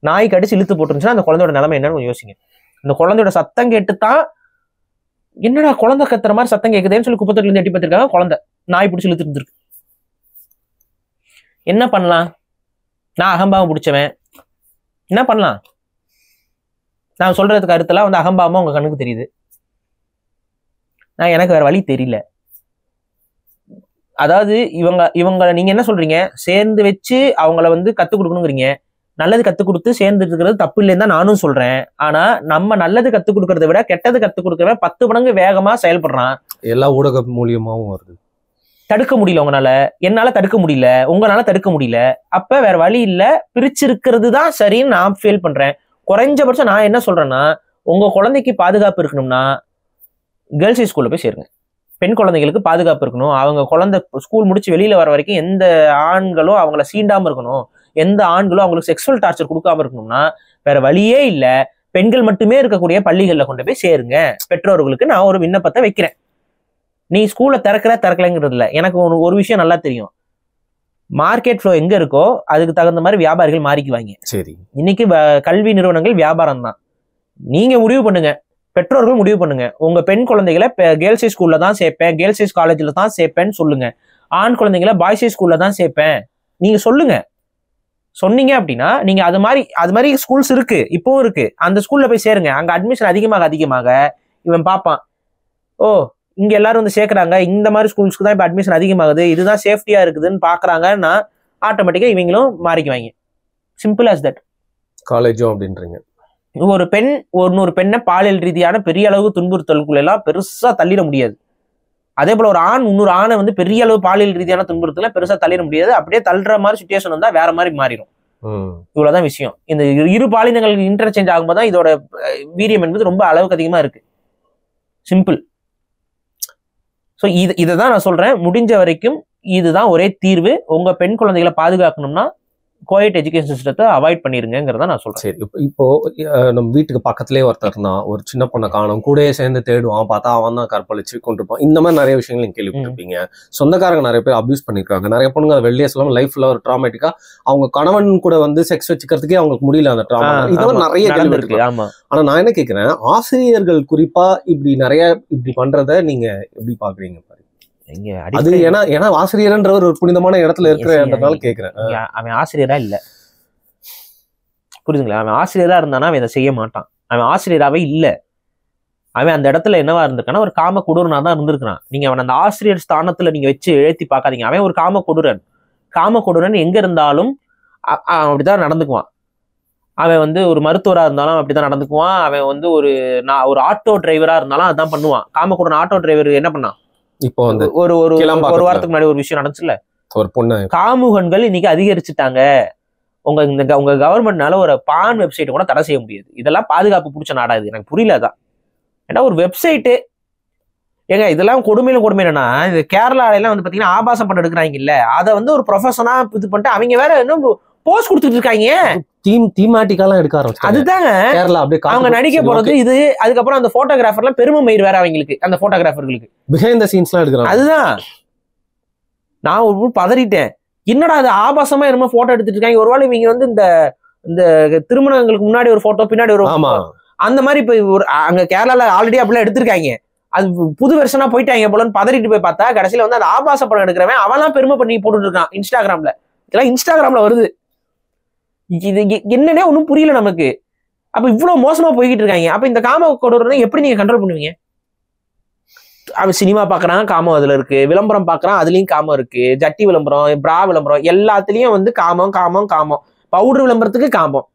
நாய் கடிச்சு இழுத்து போட்டுருந்துச்சுன்னா அந்த குழந்தையோட நிலைமை என்னன்னு யோசிங்க. அந்த குழந்தையோட சத்தம் கேட்டுத்தான், என்னடா குழந்தை கத்துற மாதிரி சத்தம் கேட்குதுன்னு சொல்லி குப்பத்தொட்டில இருந்து எட்டி பார்த்திருக்காங்க. குழந்தை நாய் பிடிச்சி இழுத்து இருந்திருக்கு. என்ன பண்ணலாம்? நான் அகம்பாவம் பிடிச்சவன், என்ன பண்ணலாம்? நான் சொல்றதுக்கு கருத்தெல்லாம் வந்து அகம்பாவமா உங்க கண்ணுக்கு தெரியுது. எனக்கு வேற வழி தெரியல. அதாவது இவங்க நீங்க என்ன சொல்றீங்க? சேர்ந்து வச்சு அவங்கள வந்து கத்துக் கொடுக்கணுங்கிறீங்க. நல்லது கத்துக் கொடுத்து சேர்ந்து இருக்கிறது தப்பு இல்லைன்னு தான் நானும் சொல்றேன். ஆனா நம்ம நல்லது கத்துக் கொடுக்கறத விட கெட்டது கத்துக் கொடுக்கறவன் 10 மடங்கு வேகமா செயல்படுறான். எல்லா ஊடக மூலியமாவும் வருது. தடுக்க முடியல உங்களால, என்னால தடுக்க முடியல, உங்களால தடுக்க முடியல. அப்ப வேற வழி இல்ல, பிரிச்சிருக்கிறது தான் சரின்னு நான் ஃபீல் பண்றேன். குறைஞ்சபட்சம் நான் என்ன சொல்றேன்னா, உங்க குழந்தைக்கு பாதுகாப்பு இருக்கணும்னா கேர்ள்ஸ் ஸ்கூல்ல போய் சேருங்க. பெண் குழந்தைகளுக்கு பாதுகாப்பு இருக்கணும். அவங்க குழந்தை ஸ்கூல் முடிச்சு வெளியில வர வரைக்கும் எந்த ஆண்களும் அவங்கள சீண்டாம இருக்கணும், எந்த ஆண்களும் அவங்களுக்கு செக்ஸுவல் டார்ச்சர் கொடுக்காம இருக்கணும்னா வேற வழியே இல்ல, பெண்கள் மட்டுமே இருக்கக்கூடிய பள்ளிகள்ல கொண்டு போய் சேருங்க. பெற்றோர்களுக்கு நான் ஒரு விண்ணப்பத்தை வைக்கிறேன். நீ ஸ்கூலை திறக்கலைங்கிறது இல்லை. எனக்கு ஒரு விஷயம் நல்லா தெரியும். மார்க்கெட் ஃப்ளோ எங்க இருக்கோ அதுக்கு தகுந்த மாதிரி வியாபாரிகள் மாறிக்குவாங்க. சரி, இன்னைக்கு கல்வி நிறுவனங்கள் வியாபாரம் தான். நீங்க முடிவு பண்ணுங்க, பெற்றோர்கள் முடிவு பண்ணுங்க. உங்க பெண் குழந்தைகளை கேர்ள்ஸ் ஸ்கூல்ல தான் சேர்ப்பேன், கேர்ள்ஸ் காலேஜ்ல தான் சேர்ப்பேன்னு சொல்லுங்க. ஆண் குழந்தைகளை பாய்ஸ் ஸ்கூல்ல தான் சேர்ப்பேன் நீங்க சொல்லுங்க. சொன்னீங்க அப்படின்னா நீங்க அது மாதிரி ஸ்கூல்ஸ் இருக்கு, இப்பவும் இருக்கு. அந்த ஸ்கூல்ல போய் சேருங்க. அங்க அட்மிஷன் அதிகமாக இவன் பார்ப்பான், ஓ இங்க எல்லாரும் வந்து சேர்க்கறாங்க, இந்த மாதிரி ஸ்கூல்ஸ்க்கு தான் இப்ப அட்மிஷன் அதிகமாகுது, இதுதான் சேஃப்டியா இருக்குதுன்னு பாக்குறாங்கன்னா ஆட்டோமேட்டிக்கா இவங்களும் மாறிக்குவாங்க. Simple as that. காலேஜும் அப்படின்றீங்க. ஒரு பெண் ஒரு பெண்ணை பாலியல் ரீதியான பெரிய அளவு துன்புறுத்தலுக்குள்ள எல்லாம் பெருசா தள்ளிட முடியாது. அதே போல ஒரு ஆண் இன்னொரு ஆணை வந்து பெரிய அளவு பாலியல் ரீதியான துன்புறுத்தல பெருசா தள்ளிட முடியாது. அப்படியே தள்ளுற மாதிரி சுச்சுவேஷன் வந்தா வேற மாதிரி மாறிடும். இவ்வளவுதான் விஷயம். இந்த இரு பாலினங்களுக்கு இன்டர்சேஞ்ச் ஆகும்போது தான் இதோட வீரியம் என்பது ரொம்ப அளவுக்கு அதிகமா இருக்கு. சிம்பிள். ஸோ இதை தான் நான் சொல்றேன். முடிஞ்ச வரைக்கும் இதுதான் ஒரே தீர்வு. உங்க பெண் குழந்தைகளை பாதுகாக்கணும்னா கோயட் எஜுகேஷன் சிஸ்டத்தை அவாய்ட் பண்ணிருங்கிறத நான் சொல்றேன். சரி, இப்போ நம்ம வீட்டுக்கு பக்கத்துலேயே ஒருத்தர் இருந்தான், ஒரு சின்ன பொண்ணை காணும், கூடயே சேர்ந்து தேடுவான், பார்த்தா அவன் தான் கற்பழிச்சு கொண்டிருப்பான். இந்த மாதிரி நிறைய விஷயங்கள் நீங்க கேள்விப்பட்டிருப்பீங்க. சொந்தக்காரங்க நிறைய பேர் அபியூஸ் பண்ணிருக்காங்க. நிறைய பொண்ணுங்க அதை வெளியே சொல்லாம லைஃப்ல ஒரு ட்ராமேட்டிக்கா அவங்க கணவன் கூட வந்து செக்ஸ் வச்சுக்கிறதுக்கே அவங்களுக்கு முடியல அந்த ட்ராமா. இதெல்லாம் நிறைய கேள்வி. ஆனா நான் என்ன கேட்கிறேன், ஆசிரியர்கள் குறிப்பா இப்படி பண்றத நீங்க எப்படி பாக்குறீங்க? அது ஏன்னா ஆசிரியர்ன்ற ஒரு புனிதமான இடத்துல இருக்கிறதுனால கேக்குறேன். அவன் ஆசிரியரா இல்ல, புரியுதுங்களா? அவன் ஆசிரியரா இருந்தானா அவன் இதை செய்ய மாட்டான். அவன் ஆசிரியராகவே இல்லை. அவன் அந்த இடத்துல என்னவா இருந்திருக்கான்னா ஒரு காம கொடூரனா தான் இருந்திருக்கிறான். நீங்க அவன் அந்த ஆசிரியர் ஸ்தானத்துல நீங்க வச்சு எழுத்தி பார்க்காதீங்க. அவன் ஒரு காம கொடூரன். காம கொடூரன் எங்க இருந்தாலும் அப்படிதான் நடந்துக்குவான். அவன் வந்து ஒரு மருத்துவரா இருந்தாலும் அப்படிதான் நடந்துக்குவான். அவன் வந்து ஒரு ஆட்டோ டிரைவரா இருந்தாலும் அதான் பண்ணுவான். காம கொடூரன் ஆட்டோ டிரைவர் என்ன பண்ணான்? இப்போ வந்து ஒரு வாரத்துக்கு முன்னாடி ஒரு விஷயம் நடந்துச்சுல்ல, ஒரு பொண்ணு. காமுகன்கள் இன்னைக்கு அதிகரிச்சுட்டாங்க. உங்க கவர்மெண்ட்னால ஒரு பான் வெப்சைட் கூட தடை செய்ய முடியாது. இதெல்லாம் பாதுகாப்பு பிடிச்ச நாடா? இது எனக்கு புரியலதான். ஏன்னா ஒரு வெப்சைட்டு ஏங்க இதெல்லாம் கொடுமையில கொடுமை என்னன்னா, இது கேரளாலாம் வந்து பாத்தீங்கன்னா ஆபாசம் பண்ண எடுக்கிறாங்க இல்ல, அதை வந்து ஒரு ப்ரொஃபஷனா இது பண்ணிட்டு அவங்க வேற இன்னும் போஸ்ட் கொடுத்துட்டு இருக்காங்க. தீமாட்டிக்காலாம் எடுக்க ஆரம்பிச்சு. அதுதாங்க கேரளா அப்படியே அவங்க நடிக்க போறது இது. அதுக்கப்புறம் அந்த போட்டோகிராஃபர்லாம் பெருமை மயிர் வேற அவங்களுக்கு, அந்த போட்டோகிராஃபர்களுக்கு பிஹைண்ட் தி சீன்ஸ்லாம் எடுக்கிறாங்க. அதுதான் நான் ஒரு பதறிட்டேன். என்னடா அது ஆபாசமா என்னமோ போட்டோ எடுத்துட்டு இருக்காங்க. ஒருவேளை இவங்க வந்து இந்த திருமணங்களுக்கு முன்னாடி ஒரு போட்டோ பின்னாடி ஒரு அந்த மாதிரி இப்ப ஒரு அங்க கேரளால ஆல்ரெடி அப்படிலாம் எடுத்திருக்காங்க. அது புது வருஷனா போயிட்டாங்க போலன்னு பதறிட்டு போய் பார்த்தா கடைசியில வந்து அந்த ஆபாச படம் எடுக்கிறவன் அவன்லாம் பெருமை பண்ணி போட்டுட்டு இருக்கான் இன்ஸ்டாகிராம்ல. இதெல்லாம் இன்ஸ்டாகிராம்ல வருது. இது என்னன்னே ஒன்றும் புரியல நமக்கு. அப்ப இவ்வளவு மோசமா போய்கிட்டு இருக்காங்க. அப்ப இந்த காம கொடூரனை எப்படி நீங்க கண்ட்ரோல் பண்ணுவீங்க? அவன் சினிமா பாக்குறான், காமம் அதுல இருக்கு. விளம்பரம் பாக்குறான், அதுலயும் காமம் இருக்கு. ஜட்டி விளம்பரம், பிரா விளம்பரம், எல்லாத்துலயும் வந்து காமம் காமம் காமம். பவுடர் விளம்பரத்துக்கு காமம்.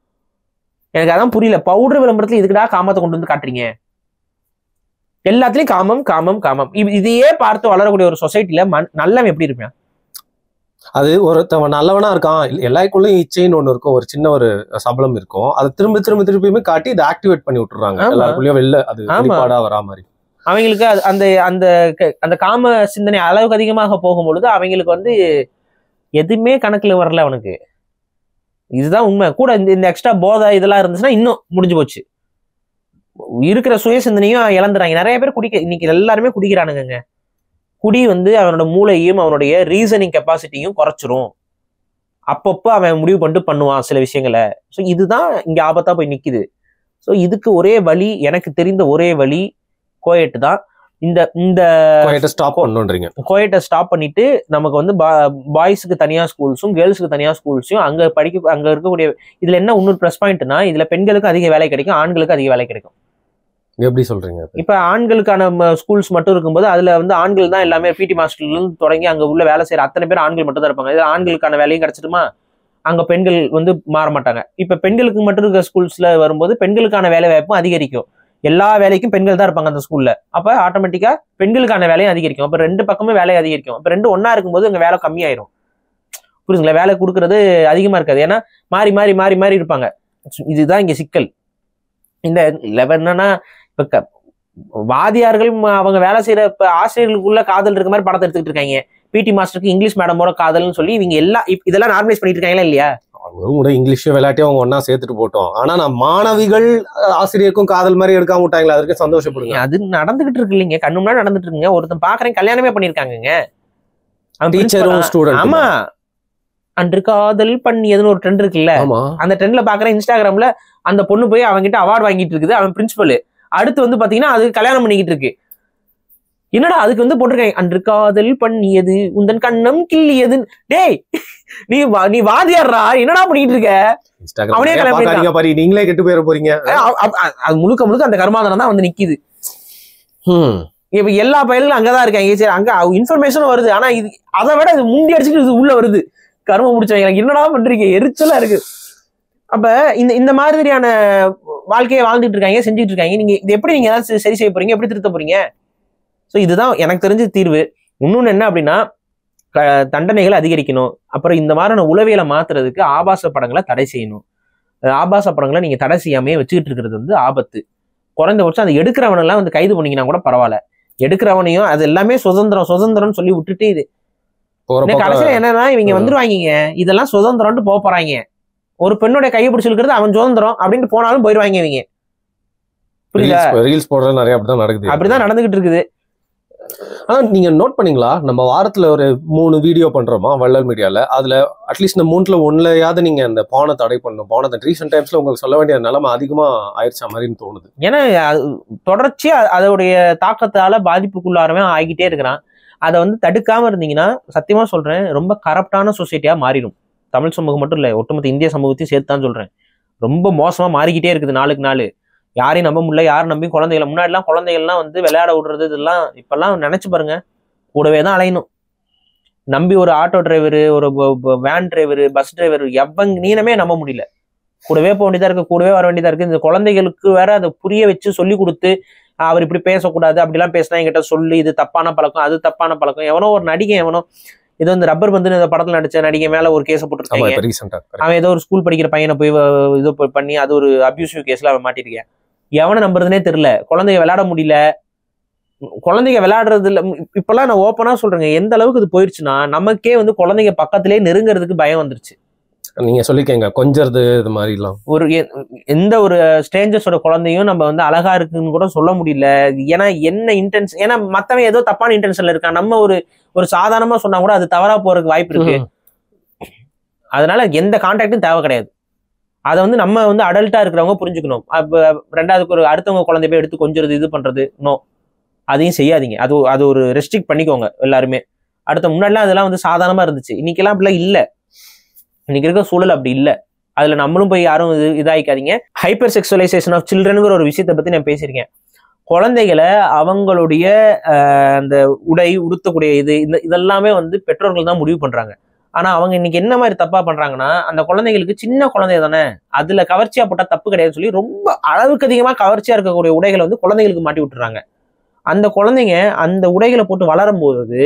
எனக்கு அதான் புரியல. பவுடர் விளம்பரத்துல இதுக்குடா காமத்தை கொண்டு வந்து காட்டுறீங்க? எல்லாத்துலயும் காமம் காமம் காமம். இதையே பார்த்து வளரக்கூடிய ஒரு சொசைட்டில நல்லவன் எப்படி இருப்பான்? அது ஒருத்தவன் நல்லவனா இருக்கான், எல்லாருக்குள்ளயும் இச்சைன்னு ஒண்ணு இருக்கும், ஒரு சின்ன ஒரு சபலம் இருக்கும். அதை திரும்பியுமே காட்டி இதை ஆக்டிவேட் பண்ணி விட்டுறாங்க. எல்லாருக்குள்ளயும் வெளில அது வெளிப்பாடா வரா மாதிரி. அவங்களுக்கு அந்த அந்த அந்த காம சிந்தனை அளவுக்கு அதிகமாக போகும்பொழுது அவங்களுக்கு வந்து எதுவுமே கணக்குல வரல அவனுக்கு. இதுதான் உண்மை. கூட இந்த எக்ஸ்ட்ரா போதை இதெல்லாம் இருந்துச்சுன்னா இன்னும் முடிஞ்சு போச்சு. இருக்கிற சுய சிந்தனையும் இழந்துறாங்க. நிறைய பேர் இன்னைக்கு எல்லாருமே குடிக்கிறானுங்க. குடி வந்து அவனோட மூளையும் அவனுடைய ரீசனிங் கெப்பாசிட்டியும் குறைச்சிரும். அப்பப்போ அவன் முடிவு பண்ணிட்டு பண்ணுவான் சில விஷயங்களை. ஸோ இதுதான் இங்க ஆபத்தா போய் நிக்குது. ஸோ இதுக்கு ஒரே வழி, எனக்கு தெரிந்த ஒரே வழி கோயட் தான். இந்த கோயட்டை ஸ்டாப் பண்ணிட்டு நமக்கு வந்து பாய்ஸுக்கு தனியா ஸ்கூல்ஸும் கேர்ள்ஸுக்கு தனியா ஸ்கூல்ஸும் அங்க இருக்கக்கூடிய இதுல என்ன இன்னொரு ப்ளஸ் பாயிண்ட்னா, இதுல பெண்களுக்கு அதிக வேலை கிடைக்கும், ஆண்களுக்கு அதிக வேலை கிடைக்கும். எப்படி சொல்றீங்க? இப்ப ஆண்களுக்கான ஸ்கூல்ஸ் மட்டும் இருக்கும்போது அதுல வந்து ஆண்கள் தான் எல்லாமே பிடி மாஸ்டர்ல இருந்து தொடங்கி அங்க உள்ள வேலை செய்யற அத்தனை பேர் ஆண்கள் மட்டும் தான் இருப்பாங்க. இதுல ஆண்களுக்கான வேலையும் கிடைச்சிட்டுமா, அங்க பெண்கள் வந்து மாற மாட்டாங்க. இப்ப பெண்களுக்கு மட்டும் இருக்க ஸ்கூல்ஸ்ல வரும்போது பெண்களுக்கான வேலை வாய்ப்பும் அதிகரிக்கும். எல்லா வேலைக்கும் பெண்கள் தான் இருப்பாங்க அந்த ஸ்கூல்ல. அப்ப ஆட்டோமேட்டிக்கா பெண்களுக்கான வேலையும் அதிகரிக்கும். அப்ப ரெண்டு பக்கமும் வேலை அதிகரிக்கும். அப்ப ரெண்டு ஒன்னா இருக்கும்போது அங்க வேலை கம்மியாயிரும். புரியுதுங்களா? வேலை கொடுக்கறது அதிகமா இருக்காது. ஏன்னா மாறி மாறி மாறி மாறி இருப்பாங்க. இதுதான் இங்க சிக்கல். இந்த என்னன்னா இப்ப வாதியார்கள் அவங்க வேலை செய்யற இப்ப ஆசிரியர்களுக்குள்ள காதல் இருக்க மாதிரி படத்தை எடுத்துக்கிட்டு இருக்காங்க. பிடி மாஸ்டருக்கு இங்கிலீஷ் மேடமோட காதல்னு சொல்லி இவங்க எல்லாம் இதெல்லாம் நார்மலைஸ் பண்ணிட்டு இருக்காங்களா இல்லையா? கூட இங்கிலீஷும் விளையாட்டையும் அவங்க ஒன்னா சேர்த்துட்டு போட்டோம். ஆனா நான் மாணவிகள் ஆசிரியருக்கும் காதல் மாதிரி எடுக்காம விட்டாங்களா, அதற்கு சந்தோஷப்படுங்க. அது நடந்துகிட்டு இருக்கு இல்லைங்க, கண்ணு முன்னாடி நடந்துட்டு இருக்குங்க. ஒருத்தன் பாக்குறேன் கல்யாணமே பண்ணிருக்காங்க. ஆமா, அன்று காதல் பண்ணியதுன்னு ஒரு ட்ரெண்ட் இருக்குல்ல, அந்த ட்ரெண்ட்ல பாக்குறேன் இன்ஸ்டாகிராம்ல அந்த பொண்ணு போய் அவன்கிட்ட அவார்டு வாங்கிட்டு இருக்குது. அவன் பிரின்சிபல். அடுத்து வந்து பாத்தீங்கன்னா அது கல்யாணம் பண்ணிக்கிட்டு இருக்கு. என்னடா அதுக்கு வந்து போட்டிருக்காங்க, அன்று காதல் பண்ணியது உந்தன் கண்ணம் கிள்ளியது. டேய் நீ வாதியாடுறா, என்னடா பண்ணிட்டு இருக்க? அவனே கல்யாணம், நீங்களே கெட்டு போயிட போறீங்க. அது முழுக்க அந்த கர்மாதனம் தான் வந்து நிக்குது. இப்ப எல்லா பயல்களும் அங்கதான் இருக்காங்க. சரி, அங்க இன்ஃபர்மேஷனும் வருது. ஆனா இது அதை விட இது முண்டி அடிச்சுட்டு இது உள்ள வருது. கர்ம முடிச்சவங்க என்னடா பண்றீங்க? எரிச்சலா இருக்கு. அப்ப இந்த மாதிரியான வாழ்க்கையை வாழ்ந்துட்டு இருக்காங்க, செஞ்சுட்டு இருக்காங்க. நீங்க இது எப்படி நீங்க ஏதாவது சரி செய்ய போறீங்க? எப்படி திருத்த போறீங்க? ஸோ இதுதான் எனக்கு தெரிஞ்ச தீர்வு. இன்னொன்னு என்ன அப்படின்னா, தண்டனைகளை அதிகரிக்கணும். அப்புறம் இந்த மாதிரியான உளவியலை மாத்துறதுக்கு ஆபாச படங்களை தடை செய்யணும். ஆபாச படங்களை நீங்க தடை செய்யாமே வச்சுக்கிட்டு இருக்கிறது வந்து ஆபத்து. குறைந்தபட்சம் அதை எடுக்கிறவனெல்லாம் வந்து கைது பண்ணிக்கினா கூட பரவாயில்ல. எடுக்கிறவனையும் அது எல்லாமே சுதந்திரம்னு சொல்லி விட்டுட்டு இது கடைசியில என்னன்னா இவங்க வந்துருவாங்க, இதெல்லாம் சுதந்திரம்னு போறாங்க. ஒரு பெண்ணுடைய கையை பிடிச்சி இருக்கிறது அவன் சுதந்திரம் அப்படின்ட்டு போனாலும் போயிடுவாங்க இவங்க. அப்படிதான் நடந்துகிட்டு இருக்குது. ஆனா நீங்க நோட் பண்ணீங்களா, நம்ம வாரத்துல ஒரு 3 வீடியோ பண்றோமா வள்ளல் மீடியால, அதுல அட்லீஸ்ட் இந்த 3ல 1லயாவது நீங்க அந்த பானை தடை பண்ணணும். பானை ரீசெண்ட் டைம்ஸ்ல உங்களுக்கு சொல்ல வேண்டிய நிலைமை அதிகமா ஆயிடுச்சா மாதிரின்னு தோணுது. ஏன்னா தொடர்ச்சியா அதோடைய தாக்கத்தால பாதிப்புக்குள்ளாரவே ஆகிட்டே இருக்கிறான். அதை வந்து தடுக்காம இருந்தீங்கன்னா சத்தியமா சொல்றேன், ரொம்ப கரப்டான சொசைட்டியா மாறிடும். தமிழ் சமூகம் மட்டும் இல்ல, ஒட்டுமொத்த இந்திய சமூகத்தையும் சேர்த்துதான் சொல்றேன். ரொம்ப மோசமா மாறிக்கிட்டே இருக்குது நாளுக்கு நாள். யாரையும் நம்ப முடியல, யாரும் நம்பி குழந்தைகளை, முன்னாடிலாம் குழந்தைகள்லாம் வந்து விளையாட விடுறது இதெல்லாம் இப்பெல்லாம் நினைச்சு பாருங்க, கூடவே தான் அலையணும். நம்பி ஒரு ஆட்டோ டிரைவரு, ஒரு வேன் டிரைவரு, பஸ் டிரைவர் நீனமே நம்ப முடியல. கூடவே போக வேண்டியதா இருக்கு, கூடவே வர வேண்டியதா இருக்கு. இந்த குழந்தைகளுக்கு வேற அதை புரிய வச்சு சொல்லி கொடுத்து, அவர் இப்படி பேசக்கூடாது, அப்படிலாம் பேசினா என்கிட்ட சொல்லி, இது தப்பான பழக்கம், அது தப்பான பழக்கம். எவனோ ஒரு நடிகை, எவனோ இது வந்து ரப்பர் பந்து இந்த படத்துல நடிச்ச நடிகை மேல ஒரு கேஸை போட்டுருக்காங்க. அவன் ஏதோ ஒரு ஸ்கூல் படிக்கிற பையனை போய் இது பண்ணி அது ஒரு அபியூசிவ் கேஸ்ல அவன் மாட்டிருக்கேன். எவனை நம்புறதுனே தெரியல. குழந்தைங்க விளையாட முடியல. குழந்தைங்க விளையாடுறது இல்ல. இப்பெல்லாம் நான் ஓப்பனா சொல்றேங்க, எந்த அளவுக்கு இது போயிடுச்சுன்னா நமக்கே வந்து குழந்தைங்க பக்கத்திலே நெருங்கிறதுக்கு பயம் வந்துருச்சு. நீங்க சொல்லிக்கங்க, கொஞ்சது இது மாதிரி எல்லாம் ஒரு எந்த ஒரு ஸ்ட்ரேஞ்சர்ஸோட குழந்தையும் நம்ம வந்து அழகா இருக்குன்னு கூட சொல்ல முடியல. ஏன்னா என்ன இன்டென்ஷன், ஏன்னா மத்தவன் ஏதோ தப்பான இன்டென்ஷன்ல இருக்கான். நம்ம ஒரு சாதாரணமா சொன்னா கூட அது தவறா போறதுக்கு வாய்ப்பு இருக்கு. அதனால எந்த கான்டாக்டும் தேவை கிடையாது. அதை வந்து நம்ம வந்து அடல்ட்டா இருக்கிறவங்க புரிஞ்சுக்கணும். அப்ப ரெண்டாவதுக்கு ஒரு அடுத்தவங்க குழந்தை போய் எடுத்து கொஞ்சம் இது பண்றது நோ, அதையும் செய்யாதீங்க. அது ஒரு ரெஸ்ட்ரிக்ட் பண்ணிக்கோங்க எல்லாருமே. முன்னாடிலாம் அதெல்லாம் வந்து சாதாரணமா இருந்துச்சு. இன்னைக்கெல்லாம் அப்படிலாம் இல்லை. இன்னைக்கு இருக்க சூழல் அப்படி இல்லை. அதுல நம்மளும் போய் யாரும் இதாயிக்காதீங்க. ஹைப்பர் செக்சுவலைசேஷன் ஆஃப் சில்ட்ரனுங்கிற ஒரு விஷயத்தை பத்தி நான் பேசியிருக்கேன். குழந்தைகளை அவங்களுடைய அந்த உடை உடுத்தக்கூடிய இதெல்லாமே வந்து பெற்றோர்கள் தான் முடிவு பண்றாங்க. ஆனா அவங்க இன்னைக்கு என்ன மாதிரி தப்பா பண்றாங்கன்னா, அந்த குழந்தைகளுக்கு சின்ன குழந்தை தானே, அதுல கவர்ச்சியா போட்டா தப்பு கிடையாதுன்னு சொல்லி ரொம்ப அளவுக்கு அதிகமா கவர்ச்சியா இருக்கக்கூடிய உடைகளை வந்து குழந்தைகளுக்கு மாட்டி விட்டுறாங்க. அந்த குழந்தைங்க அந்த உடைகளை போட்டு வளரும் போது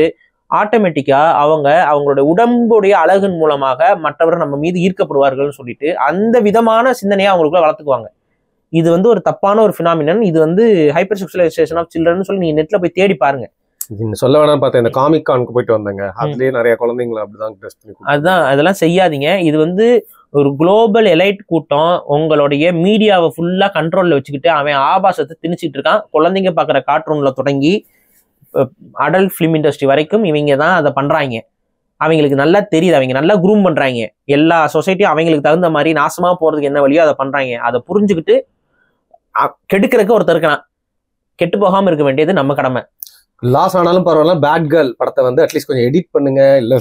ஆட்டோமேட்டிக்கா அவங்களுடைய உடம்புடைய அழகின் மூலமாக மற்றவர்கள் நம்ம மீது ஈர்க்கப்படுவார்கள்னு சொல்லிட்டு அந்த விதமான சிந்தனையை அவங்களுக்குள்ள வளர்த்துக்குவாங்க. இது வந்து ஒரு தப்பான ஒரு பினாமினன். இது வந்து ஹைப்பர் செக்சுவலைசேஷன் ஆஃப் சில்ட்ரன் சொல்லி நீங்க நெட்ல போய் தேடி பாருங்க. சொல்ல வேணாம் பார்த்தேன், இந்த காமிக் கானுக்கு போயிட்டு வந்தாங்க, அதுலயே நிறைய குழந்தைங்களை அப்படிதான் ட்ரெஸ் பண்ணி. அதுதான், அதெல்லாம் செய்யாதீங்க. இது வந்து ஒரு குளோபல் எலைட் கூட்டம் உங்களுடைய மீடியாவை ஃபுல்லா கண்ட்ரோல்ல வச்சுக்கிட்டு அவன் ஆபாசத்தை திணிச்சிட்டு இருக்கான். குழந்தைங்க பாக்குற கார்ட்டூன்ல தொடங்கி அடல்ட் ஃபிலிம் இண்டஸ்ட்ரி வரைக்கும் இவங்க தான் அதை பண்றாங்க. அவங்களுக்கு நல்லா தெரியுது, அவங்க நல்லா குரூம் பண்றாங்க. எல்லா சொசைட்டியும் அவங்களுக்கு தகுந்த மாதிரி நாசமா போறதுக்கு என்ன வழியோ அதை பண்றாங்க. அதை புரிஞ்சுக்கிட்டு கெடுக்கிறதுக்கு ஒருத்தர் இருக்கான். கெட்டு போகாம இருக்க வேண்டியது நம்ம கடமை. லாஸ் ஆனாலும் பரவாயில்ல, பேட் கேர்ள் படத்தை வந்து அட்லீஸ்ட் கொஞ்சம் எடிட் பண்ணுங்க. இல்ல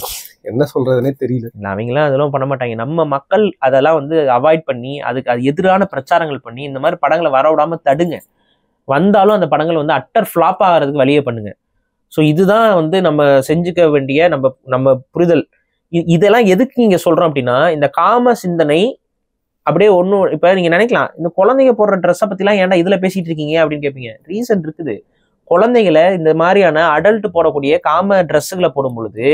என்ன சொல்றதுன்னே தெரியல. அவங்களாம் அதெல்லாம் பண்ண மாட்டாங்க. நம்ம மக்கள் அதெல்லாம் வந்து அவாய்ட் பண்ணி அதுக்கு அது எதிரான பிரச்சாரங்கள் பண்ணி இந்த மாதிரி படங்களை வர விடாம தடுங்க. வந்தாலும் அந்த படங்கள் வந்து அட்டர் ஃபிளாப் ஆகிறதுக்கு வழியே பண்ணுங்க. ஸோ இதுதான் வந்து நம்ம செஞ்சுக்க வேண்டிய நம்ம புரிதல். இதெல்லாம் எதுக்கு நீங்க சொல்றோம் அப்படின்னா, இந்த காம சிந்தனை அப்படியே ஒன்றும் இப்போ நீங்க நினைக்கலாம், இந்த குழந்தைங்க போடுற ட்ரெஸ்ஸை பத்திலாம் ஏன்டா இதுல பேசிட்டு இருக்கீங்க அப்படின்னு கேட்பீங்க. ரீசன் இருக்குது. குழந்தைகளை இந்த மாதிரியான அடல்ட் போடக்கூடிய காம ட்ரெஸ்ஸுகளை போடும் பொழுது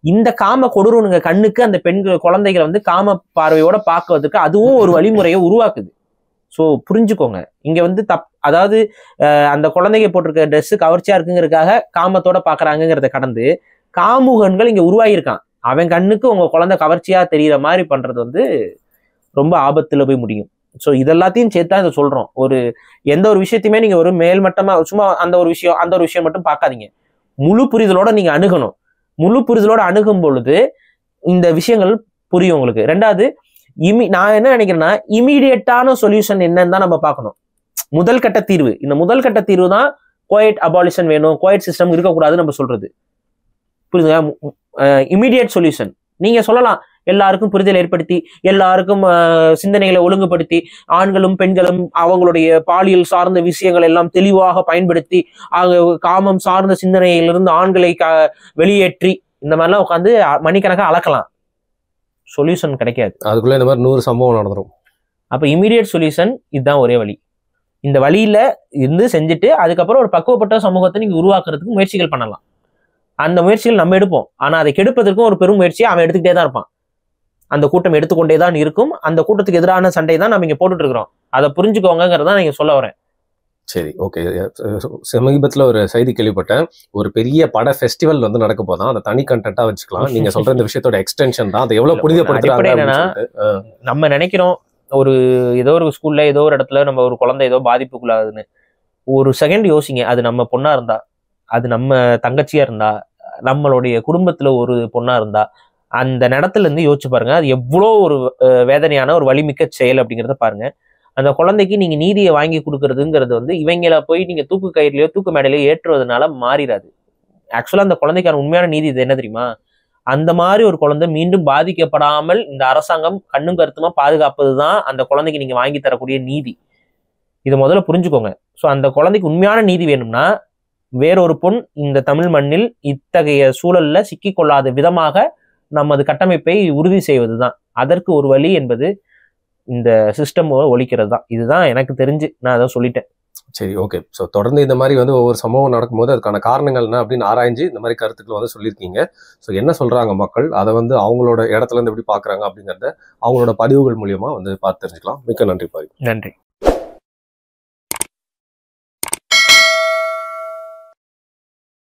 இந்த காம கொடூரனுங்க கண்ணுக்கு அந்த பெண்கள் குழந்தைகளை வந்து காம பார்வையோட பார்க்கறதுக்கு அதுவும் ஒரு வழிமுறையை உருவாக்குது. ஸோ புரிஞ்சுக்கோங்க, இங்க வந்து அதாவது அந்த குழந்தைங்க போட்டிருக்க ட்ரெஸ் கவர்ச்சியா இருக்குங்கிறதுக்காக காமத்தோட பாக்குறாங்கிறத கடந்து காமுகன்கள் இங்க உருவாகியிருக்கான். அவன் கண்ணுக்கு உங்க குழந்தை கவர்ச்சியா தெரிகிற மாதிரி பண்றது வந்து ரொம்ப ஆபத்துல போய் முடியும். ஸோ இதெல்லாத்தையும் சேர்த்தா இதை சொல்றோம். எந்த ஒரு விஷயத்தையுமே நீங்க ஒரு மேல்மட்டமா சும்மா அந்த ஒரு விஷயம் மட்டும் பார்க்காதீங்க. முழு புரிதலோட நீங்க அணுகணும். முழு புரிதலோட அணுகும் பொழுது இந்த விஷயங்கள் புரியும் உங்களுக்கு. ரெண்டாவது, நான் என்ன நினைக்கிறேன்னா, இமீடியட்டான சொல்யூஷன் என்னன்னு தான் நம்ம பார்க்கணும். முதல் கட்ட தீர்வு, இந்த முதல் கட்ட தீர்வு தான் கோயட் அபாலிஷன் வேணும், கோயட் சிஸ்டம் இருக்கக்கூடாதுன்னு நம்ம சொல்றது. புரியுதுங்க? இமீடியட் சொல்யூஷன் நீங்க சொல்லலாம், எல்லாருக்கும் புரிதல் ஏற்படுத்தி எல்லாருக்கும் சிந்தனைகளை ஒழுங்குபடுத்தி ஆண்களும் பெண்களும் அவங்களுடைய பாலியல் சார்ந்த விஷயங்கள் எல்லாம் தெளிவாக பயன்படுத்தி காமம் சார்ந்த சிந்தனையிலிருந்து ஆண்களை வெளியேற்றி இந்த மாதிரிலாம் உட்காந்து மணிக்கணக்காக அளக்கலாம். சொல்யூஷன் கிடைக்காது. அதுக்குள்ள இந்த மாதிரி 100 சம்பவம் நடந்துடும். அப்ப இமீடியட் சொல்யூஷன் இதுதான் ஒரே வழி. இந்த வழியில இருந்து செஞ்சுட்டு அதுக்கப்புறம் ஒரு பக்குவப்பட்ட சமூகத்தை நீங்க உருவாக்குறதுக்கு முயற்சிகள் பண்ணலாம். அந்த முயற்சிகள் நம்ம எடுப்போம். ஆனா அதை கெடுப்பதற்கும் ஒரு பெரும் முயற்சியை அவன் எடுத்துக்கிட்டே தான் இருப்பான். அந்த கூட்டம் எடுத்துக்கொண்டே தான் இருக்கும். அந்த கூட்டத்துக்கு எதிரான சண்டை தான் நம்ம இங்க போட்டுட்டு இருக்கிறோம். அதை புரிஞ்சுக்கோங்கிறதான் நீங்க சொல்ல வரேன். சரி, ஓகே. சமீபத்தில் ஒரு செய்தி கேள்விப்பட்டேன். ஒரு பெரிய பட ஃபெஸ்டிவல் வந்து நடக்க போதான். அதை தனி கண்டென்ட்டா வச்சுக்கலாம். நீங்க சொல்ற இந்த விஷயத்தோட எக்ஸ்டென்ஷன் தான். அதை எவ்வளவு புரிதப்படுத்துறாங்க என்னன்னா, நம்ம நினைக்கிறோம் ஏதோ ஒரு ஸ்கூல்ல ஏதோ ஒரு இடத்துல நம்ம ஒரு குழந்தை ஏதோ பாதிப்புக்குள்ளாகுதுன்னு. ஒரு செகண்ட் யோசிங்க, அது நம்ம பொண்ணா இருந்தா, அது நம்ம தங்கச்சியா இருந்தா, நம்மளுடைய குடும்பத்துல ஒரு பொண்ணா இருந்தா, அந்த இடத்துல இருந்து யோசிச்சு பாருங்க, அது எவ்வளோ ஒரு வேதனையான ஒரு வலிமிக்க செயல் அப்படிங்கிறத பாருங்க. அந்த குழந்தைக்கு நீங்க நீதியை வாங்கி கொடுக்கறதுங்கிறது வந்து இவங்கள போய் நீங்க தூக்கு கயிறுலையோ தூக்கு மேடையிலையோ ஏற்றுவதனால மாறிடாது. ஆக்சுவலா அந்த குழந்தைக்கான உண்மையான நீதி இது என்ன தெரியுமா? அந்த மாதிரி ஒரு குழந்தை மீண்டும் பாதிக்கப்படாமல் இந்த அரசாங்கம் கண்ணும் கருத்துமா பாதுகாப்பது தான் அந்த குழந்தைக்கு நீங்க வாங்கி தரக்கூடிய நீதி. இதை முதல்ல புரிஞ்சுக்கோங்க. ஸோ அந்த குழந்தைக்கு உண்மையான நீதி வேணும்னா வேறொரு பொண் இந்த தமிழ் மண்ணில் இத்தகைய சூழல்ல சிக்கிக்கொள்ளாத விதமாக நமது கட்டமைப்பை உறுதி செய்வது தான். அதற்கு ஒரு வழி என்பது இந்த சிஸ்டம் ஒழிக்கிறது தான். இதுதான் எனக்கு தெரிஞ்சு நான் அதை சொல்லிட்டேன். சரி, ஓகே. ஸோ தொடர்ந்து இந்த மாதிரி வந்து ஒவ்வொரு சம்பவம் நடக்கும்போது அதுக்கான காரணங்கள் என்ன அப்படின்னு ஆராய்ஞ்சு இந்த மாதிரி கருத்துக்கள் வந்து சொல்லியிருக்கீங்க. ஸோ என்ன சொல்றாங்க மக்கள், அதை வந்து அவங்களோட இடத்துல இருந்து எப்படி பார்க்குறாங்க அப்படிங்கிறத அவங்களோட பதிவுகள் மூலியமா வந்து பார்த்து தெரிஞ்சுக்கலாம். மிக்க நன்றி பாரு. நன்றி.